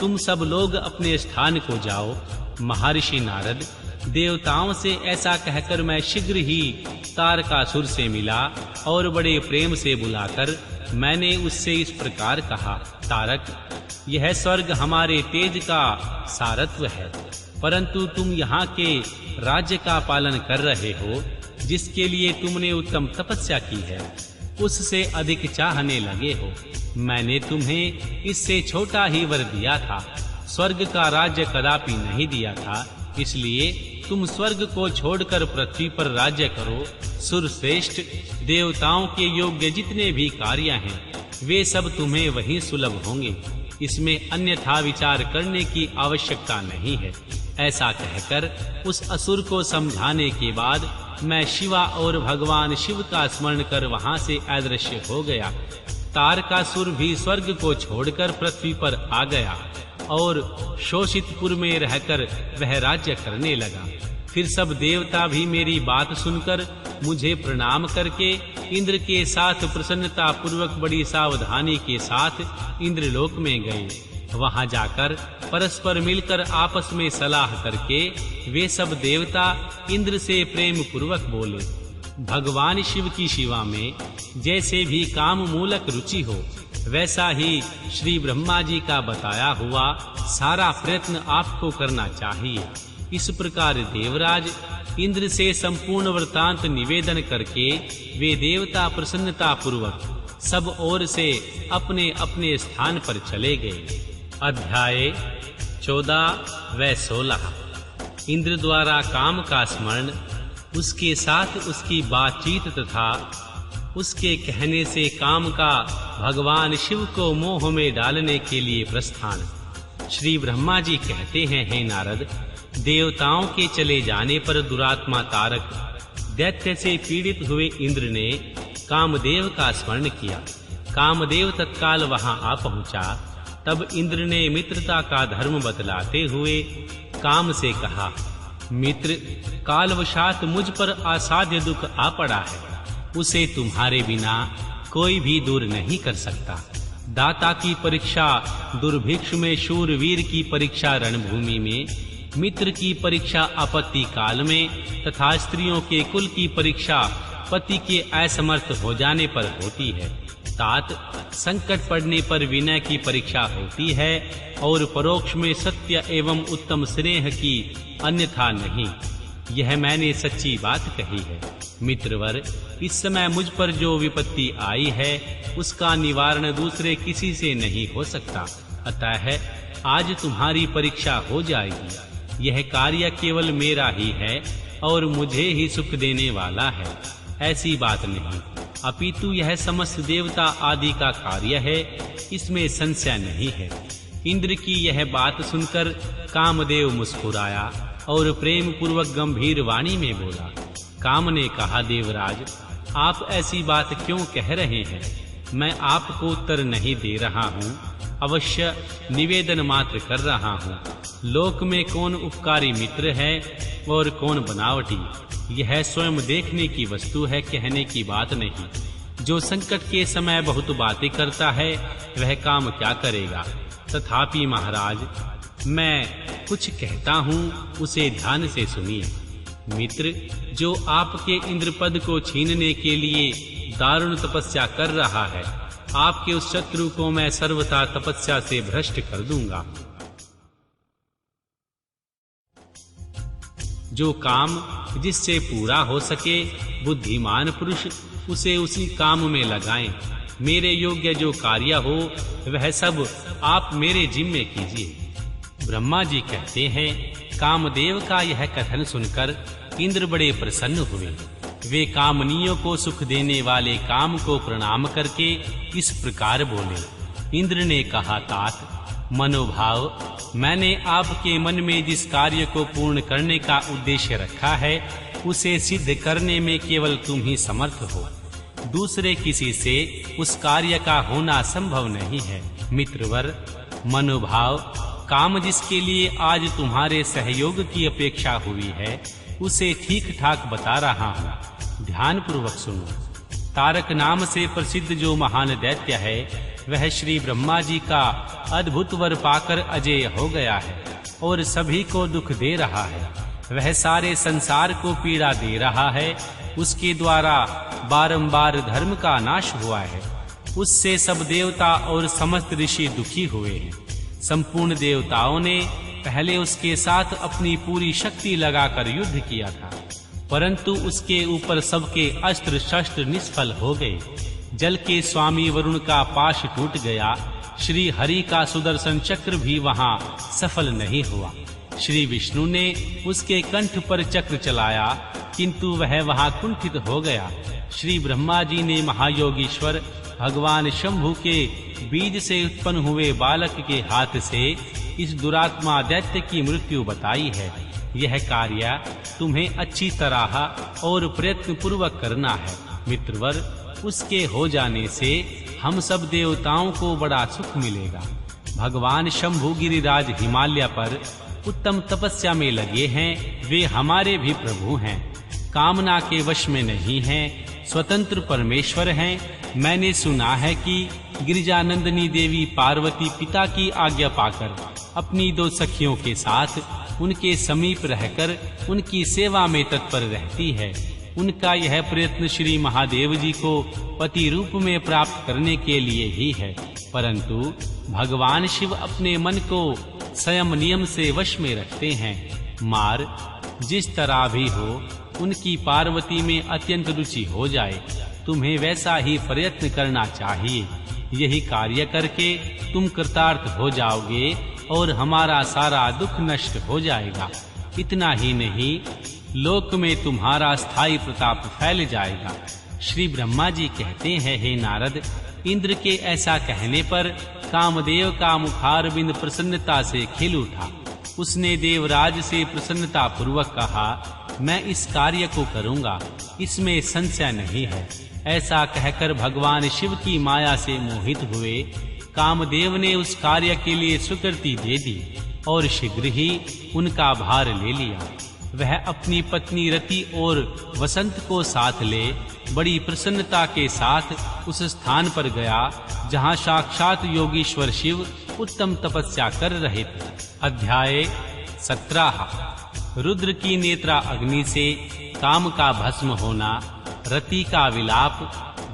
तुम सब लोग अपने स्थान को जाओ। महर्षि नारद, देवताओं से ऐसा कहकर मैं शीघ्र ही तारकासुर से मिला और बड़े प्रेम से बुलाकर मैंने उससे इस प्रकार कहा, तारक, यह स्वर्ग हमारे तेज का सारत्व है, परंतु तुम यहाँ के राज्य का पालन कर रहे हो, जिसके लिए तुमने उत्तम तपस्या की है, उससे अधिक चाहने लगे हो। मैंने तुम्हें इससे छोटा ही वर दिया था, स्वर्ग का राज्य कदापि नहीं दिया था, इसलिए तुम स्वर्ग को छोड़कर पृथ्वी पर राज्य करो। सुरश्रेष्ठ देवताओं के योग्य जितने भी कार्य हैं, वे सब तुम्हें वहीं सुलभ होंगे, इसमें अन्यथा विचार करने की आवश्यकता नहीं है। ऐसा कहकर उस असुर को समझाने के बाद मैं शिवा और भगवान शिव का स्मरण कर वहां से अदृश्य हो गया। तारकासुर भी स्वर्ग को छोड़कर पृथ्वी पर आ गया और शोषितपुर में रहकर वह राज्य करने लगा। फिर सब देवता भी मेरी बात सुनकर मुझे प्रणाम करके इंद्र के साथ प्रसन्नता पूर्वक बड़ी सावधानी के साथ इंद्रलोक में गए। वहां जाकर परस्पर मिलकर आपस में सलाह करके वे सब देवता इंद्र से प्रेम पूर्वक बोले, भगवान शिव की शिवा में जैसे भी काम मूलक रुचि हो, वैसा ही श्री ब्रह्मा जी का बताया हुआ सारा प्रयत्न आपको करना चाहिए। इस प्रकार देवराज इंद्र से संपूर्ण वृत्तांत निवेदन करके वे देवता प्रसन्नता पूर्वक सब ओर से अपने अपने स्थान पर चले गए। अध्याय 14 व 16। इंद्र द्वारा काम का स्मरण, उसके साथ उसकी बातचीत तथा उसके कहने से काम का भगवान शिव को मोह में डालने के लिए प्रस्थान। श्री ब्रह्मा जी कहते हैं, हे नारद, देवताओं के चले जाने पर दुरात्मा तारक दैत्य से पीड़ित हुए इंद्र ने कामदेव का स्मरण किया। कामदेव तत्काल वहां आ पहुंचा। तब इंद्र ने मित्रता का धर्म बतलाते हुए काम से कहा, मित्र, कालवशात मुझ पर असाध्य दुख आ पड़ा है, उसे तुम्हारे बिना कोई भी दूर नहीं कर सकता। दाता की परीक्षा दुर्भिक्षु में, शूरवीर की परीक्षा रणभूमि में, मित्र की परीक्षा आपत्ति काल में तथा स्त्रियों के कुल की परीक्षा पति के असमर्थ हो जाने पर होती है। तात संकट पड़ने पर विनय की परीक्षा होती है और परोक्ष में सत्य एवं उत्तम स्नेह की, अन्यथा नहीं। यह मैंने सच्ची बात कही है। मित्रवर, इस समय मुझ पर जो विपत्ति आई है उसका निवारण दूसरे किसी से नहीं हो सकता, अतः आज तुम्हारी परीक्षा हो जाएगी। यह कार्य केवल मेरा ही है और मुझे ही सुख देने वाला है, ऐसी बात नहीं, अपितु यह समस्त देवता आदि का कार्य है, इसमें संशय नहीं है। इंद्र की यह बात सुनकर कामदेव मुस्कुराया और प्रेम पूर्वक गंभीर वाणी में बोला। काम ने कहा, देवराज, आप ऐसी बात क्यों कह रहे हैं? मैं आपको उत्तर नहीं दे रहा हूँ, अवश्य निवेदन मात्र कर रहा हूँ। लोक में कौन उपकारी मित्र है और कौन बनावटी, यह स्वयं देखने की वस्तु है, कहने की बात नहीं। जो संकट के समय बहुत बातें करता है वह काम क्या करेगा। तथापि महाराज, मैं कुछ कहता हूँ, उसे ध्यान से सुनिए। मित्र, जो आपके इंद्रपद को छीनने के लिए दारुण तपस्या कर रहा है, आपके उस शत्रु को मैं सर्वथा तपस्या से भ्रष्ट कर दूंगा। जो काम जिससे पूरा हो सके, बुद्धिमान पुरुष उसे उसी काम में लगाएं। मेरे योग्य जो कार्य हो वह सब आप मेरे जिम्मे कीजिए। ब्रह्मा जी कहते हैं, कामदेव का यह कथन सुनकर इंद्र बड़े प्रसन्न हुए। वे कामनियों को सुख देने वाले काम को प्रणाम करके इस प्रकार बोले। इंद्र ने कहा, तात, मनोभाव, मैंने आपके मन में जिस कार्य को पूर्ण करने का उद्देश्य रखा है उसे सिद्ध करने में केवल तुम ही समर्थ हो, दूसरे किसी से उस कार्य का होना संभव नहीं है। मित्रवर, मनोभाव, काम जिसके लिए आज तुम्हारे सहयोग की अपेक्षा हुई है उसे ठीक ठाक बता रहा हूँ, ध्यान पूर्वक सुनो। तारक नाम से प्रसिद्ध जो महान दैत्य है वह श्री ब्रह्मा जी का अद्भुत वर पाकर अजेय हो गया है और सभी को दुख दे रहा है। वह सारे संसार को पीड़ा दे रहा है, उसके द्वारा बारंबार धर्म का नाश हुआ है। उससे सब देवता और समस्त ऋषि दुखी हुए हैं। संपूर्ण देवताओं ने पहले उसके साथ अपनी पूरी शक्ति लगाकर युद्ध किया था, परंतु उसके ऊपर सबके अस्त्र शस्त्र निष्फल हो गए। जल के स्वामी वरुण का पाश टूट गया, श्री हरि का सुदर्शन चक्र भी वहां सफल नहीं हुआ। श्री विष्णु ने उसके कंठ पर चक्र चलाया, किंतु वह वहां कुंठित हो गया। श्री ब्रह्मा जी ने महायोगीश्वर भगवान शंभु के बीज से उत्पन्न हुए बालक के हाथ से इस दुरात्मा दैत्य की मृत्यु बताई है। यह कार्य तुम्हें अच्छी तरह और प्रयत्न पूर्वक करना है। मित्रवर, उसके हो जाने से हम सब देवताओं को बड़ा सुख मिलेगा। भगवान शंभु गिरिराज हिमालय पर उत्तम तपस्या में लगे हैं। वे हमारे भी प्रभु हैं, कामना के वश में नहीं हैं, स्वतंत्र परमेश्वर हैं। मैंने सुना है कि गिरिजानंदिनी देवी पार्वती पिता की आज्ञा पाकर अपनी 2 सखियों के साथ उनके समीप रहकर उनकी सेवा में तत्पर रहती है। उनका यह प्रयत्न श्री महादेव जी को पति रूप में प्राप्त करने के लिए ही है, परंतु भगवान शिव अपने मन को संयम नियम से वश में रखते हैं। मार जिस तरह भी हो, उनकी पार्वती में अत्यंत रुचि हो जाए, तुम्हें वैसा ही प्रयत्न करना चाहिए। यही कार्य करके तुम कृतार्थ हो जाओगे और हमारा सारा दुख नष्ट हो जाएगा। इतना ही नहीं, लोक में तुम्हारा स्थायी प्रताप फैल जाएगा। श्री ब्रह्मा जी कहते हैं, हे नारद, इंद्र के ऐसा कहने पर कामदेव का मुखारबिंद प्रसन्नता से खिल उठा। उसने देवराज से प्रसन्नता पूर्वक कहा, मैं इस कार्य को करूंगा, इसमें संशय नहीं है। ऐसा कहकर भगवान शिव की माया से मोहित हुए कामदेव ने उस कार्य के लिए स्वीकृति दे दी और शीघ्र ही उनका भार ले लिया। वह अपनी पत्नी रति और वसंत को साथ ले बड़ी प्रसन्नता के साथ उस स्थान पर गया जहां साक्षात योगीश्वर शिव उत्तम तपस्या कर रहे थे। अध्याय 17। रुद्र की नेत्रा अग्नि से काम का भस्म होना, रति का विलाप,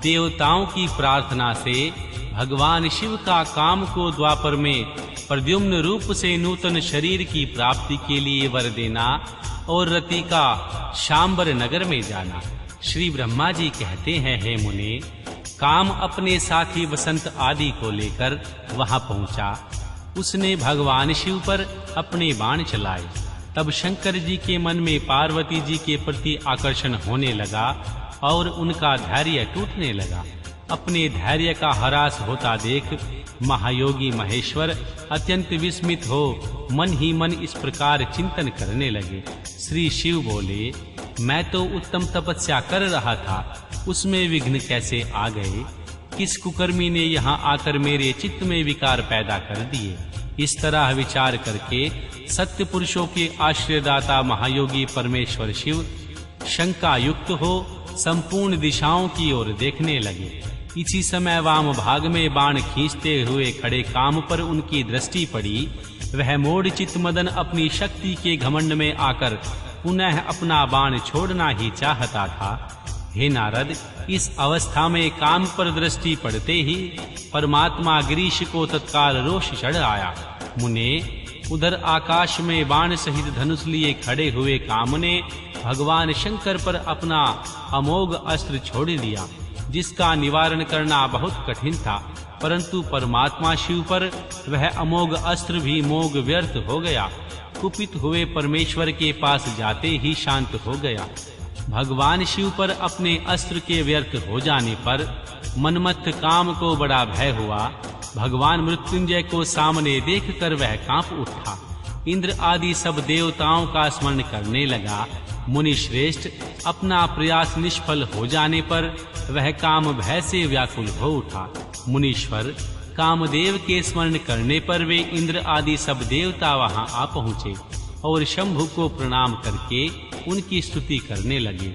देवताओं की प्रार्थना से भगवान शिव का काम को द्वापर में प्रद्युम्न रूप से नूतन शरीर की प्राप्ति के लिए वर देना और रति का शांबर नगर में जाना। श्री ब्रह्मा जी कहते हैं, हे मुने, काम अपने साथी वसंत आदि को लेकर वहां पहुंचा। उसने भगवान शिव पर अपने बाण चलाए। तब शंकर जी के मन में पार्वती जी के प्रति आकर्षण होने लगा और उनका धैर्य टूटने लगा। अपने धैर्य का ह्रास होता देख महायोगी महेश्वर अत्यंत विस्मित हो मन ही मन इस प्रकार चिंतन करने लगे। श्री शिव बोले, मैं तो उत्तम तपस्या कर रहा था, उसमें विघ्न कैसे आ गए? किस कुकर्मी ने यहाँ आकर मेरे चित्त में विकार पैदा कर दिए? इस तरह विचार करके सत्य पुरुषों के आश्रयदाता महायोगी परमेश्वर शिव शंका युक्त हो संपूर्ण दिशाओं की ओर देखने लगे। इसी समय वाम भाग में बाण खींचते हुए खड़े काम पर उनकी दृष्टि पड़ी। वह मूढ़चित्त मदन अपनी शक्ति के घमंड में आकर पुनः अपना बाण छोड़ना ही चाहता था। हे नारद, इस अवस्था में काम पर दृष्टि पड़ते ही परमात्मा गिरीश को तत्काल रोष चढ़ आया। मुने, उधर आकाश में बाण सहित धनुष लिए खड़े हुए काम ने भगवान शंकर पर अपना अमोघ अस्त्र छोड़ दिया, जिसका निवारण करना बहुत कठिन था, परंतु परमात्मा शिव पर वह अमोघ अस्त्र भी मोघ व्यर्थ हो गया। कुपित हुए परमेश्वर के पास जाते ही शांत हो गया। भगवान शिव पर अपने अस्त्र के व्यर्थ हो जाने पर मनमत्त काम को बड़ा भय हुआ। भगवान मृत्युंजय को सामने देखकर वह कांप उठा। इंद्र आदि सब देवताओं का स्मरण करने लगा। मुनि श्रेष्ठ, अपना प्रयास निष्फल हो जाने पर वह काम भय से व्याकुल हो उठा। मुनीश्वर, कामदेव के स्मरण करने पर वे इंद्र आदि सब देवता वहां आ पहुँचे और शंभु को प्रणाम करके उनकी स्तुति करने लगे।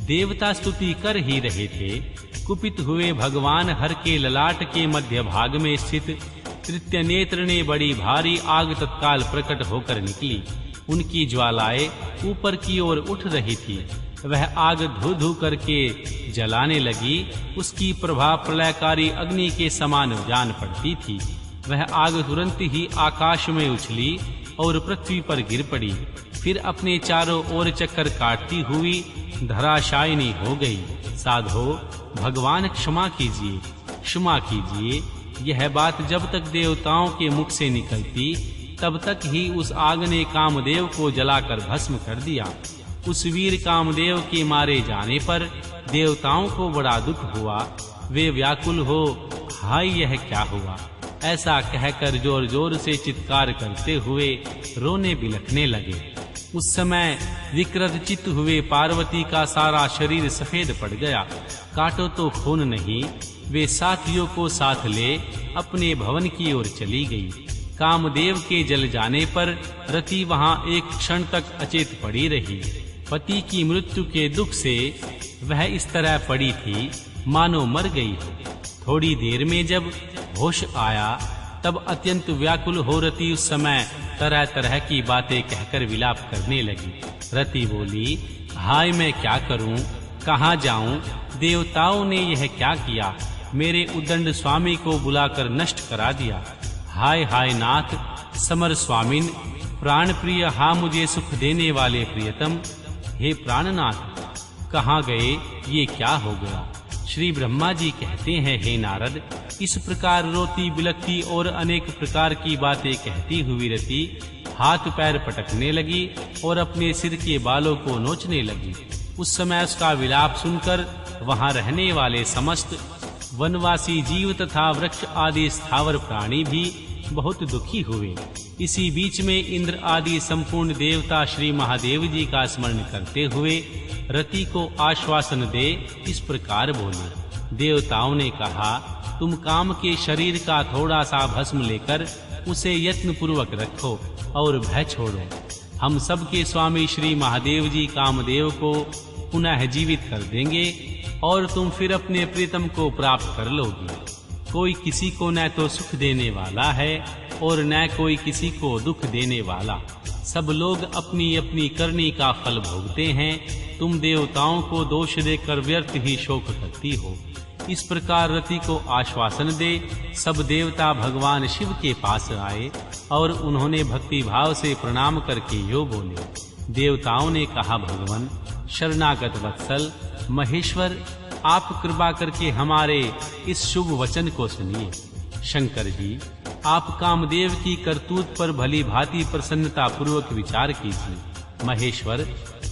देवता स्तुति कर ही रहे थे, कुपित हुए भगवान हर के ललाट के मध्य भाग में स्थित तृतीय नेत्र ने बड़ी भारी आग तत्काल प्रकट होकर निकली। उनकी ज्वालाएं ऊपर की ओर उठ रही थी। वह आग धू धू करके जलाने लगी। उसकी प्रभा प्रलयकारी अग्नि के समान जान पड़ती थी। वह आग तुरंत ही आकाश में उछली और पृथ्वी पर गिर पड़ी। फिर अपने चारों ओर चक्कर काटती हुई धराशायिनी हो गई। साधो, भगवान क्षमा कीजिए, क्षमा कीजिए। यह बात जब तक देवताओं के मुख से निकलती तब तक ही उस आग ने कामदेव को जलाकर भस्म कर दिया। उस वीर कामदेव के मारे जाने पर देवताओं को बड़ा दुख हुआ। वे व्याकुल हो, हाय यह क्या हुआ, ऐसा कहकर जोर जोर से चित्कार करते हुए रोने बिलखने लगे। उस समय विकृत चित्त हुए पार्वती का सारा शरीर सफेद पड़ गया। काटो तो खून नहीं। वे साथियों को साथ ले अपने भवन की ओर चली गई। कामदेव के जल जाने पर रति वहां एक क्षण तक अचेत पड़ी रही। पति की मृत्यु के दुख से वह इस तरह पड़ी थी मानो मर गई हो। थोड़ी देर में जब होश आया तब अत्यंत व्याकुल हो रति उस समय तरह तरह की बातें कहकर विलाप करने लगी। रति बोली, हाय मैं क्या करूं, कहां जाऊं, देवताओं ने यह क्या किया, मेरे उद्दंड स्वामी को बुलाकर नष्ट करा दिया। हाय हाय नाथ, समर स्वामिन, प्राण प्रिय, हा मुझे सुख देने वाले प्रियतम, हे प्राणनाथ, कहां गए, ये क्या हो गया। श्री ब्रह्मा जी कहते हैं, हे नारद, इस प्रकार रोती बिलखती और अनेक प्रकार की बातें कहती हुई रति हाथ पैर पटकने लगी और अपने सिर के बालों को नोचने लगी। उस समय उसका विलाप सुनकर वहां रहने वाले समस्त वनवासी जीव तथा वृक्ष आदि स्थावर प्राणी भी बहुत दुखी हुए। इसी बीच में इंद्र आदि संपूर्ण देवता श्री महादेव जी का स्मरण करते हुए रति को आश्वासन दे इस प्रकार बोले। देवताओं ने कहा, तुम काम के शरीर का थोड़ा सा भस्म लेकर उसे यत्न पूर्वक रखो और भय छोड़ो। हम सब के स्वामी श्री महादेव जी कामदेव को पुनः जीवित कर देंगे और तुम फिर अपने प्रीतम को प्राप्त कर लोगी। कोई किसी को न तो सुख देने वाला है और न कोई किसी को दुख देने वाला। सब लोग अपनी अपनी करनी का फल भोगते हैं। तुम देवताओं को दोष देकर व्यर्थ ही शोक करती हो। इस प्रकार रति को आश्वासन दे सब देवता भगवान शिव के पास आए और उन्होंने भक्ति भाव से प्रणाम करके यो बोले। देवताओं ने कहा, भगवान शरणागत वत्सल महेश्वर, आप कृपा करके हमारे इस शुभ वचन को सुनिए। शंकर जी, आप कामदेव की करतूत पर भली भांति प्रसन्नता पूर्वक विचार कीजिए। महेश्वर,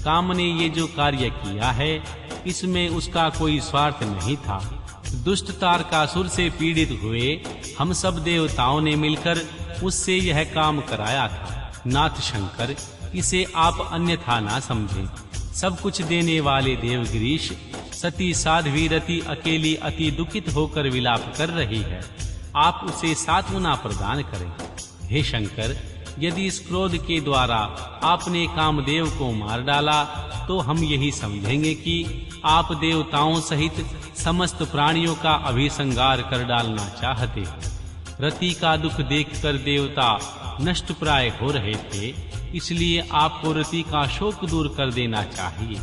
काम ने ये जो कार्य किया है इसमें उसका कोई स्वार्थ नहीं था। दुष्ट तारकासुर से पीड़ित हुए हम सब देवताओं ने मिलकर उससे यह काम कराया था। नाथ शंकर, इसे आप अन्यथा ना समझें। सब कुछ देने वाले देवगिरीश, सती साध्वी रति अकेली अति दुखित होकर विलाप कर रही है, आप उसे सांत्वना प्रदान करें। हे शंकर, यदि इस क्रोध के द्वारा आपने कामदेव को मार डाला तो हम यही समझेंगे कि आप देवताओं सहित समस्त प्राणियों का अभिसंहार कर डालना चाहते हो। रति का दुख देखकर देवता नष्ट प्राय हो रहे थे, इसलिए आपको रति का शोक दूर कर देना चाहिए।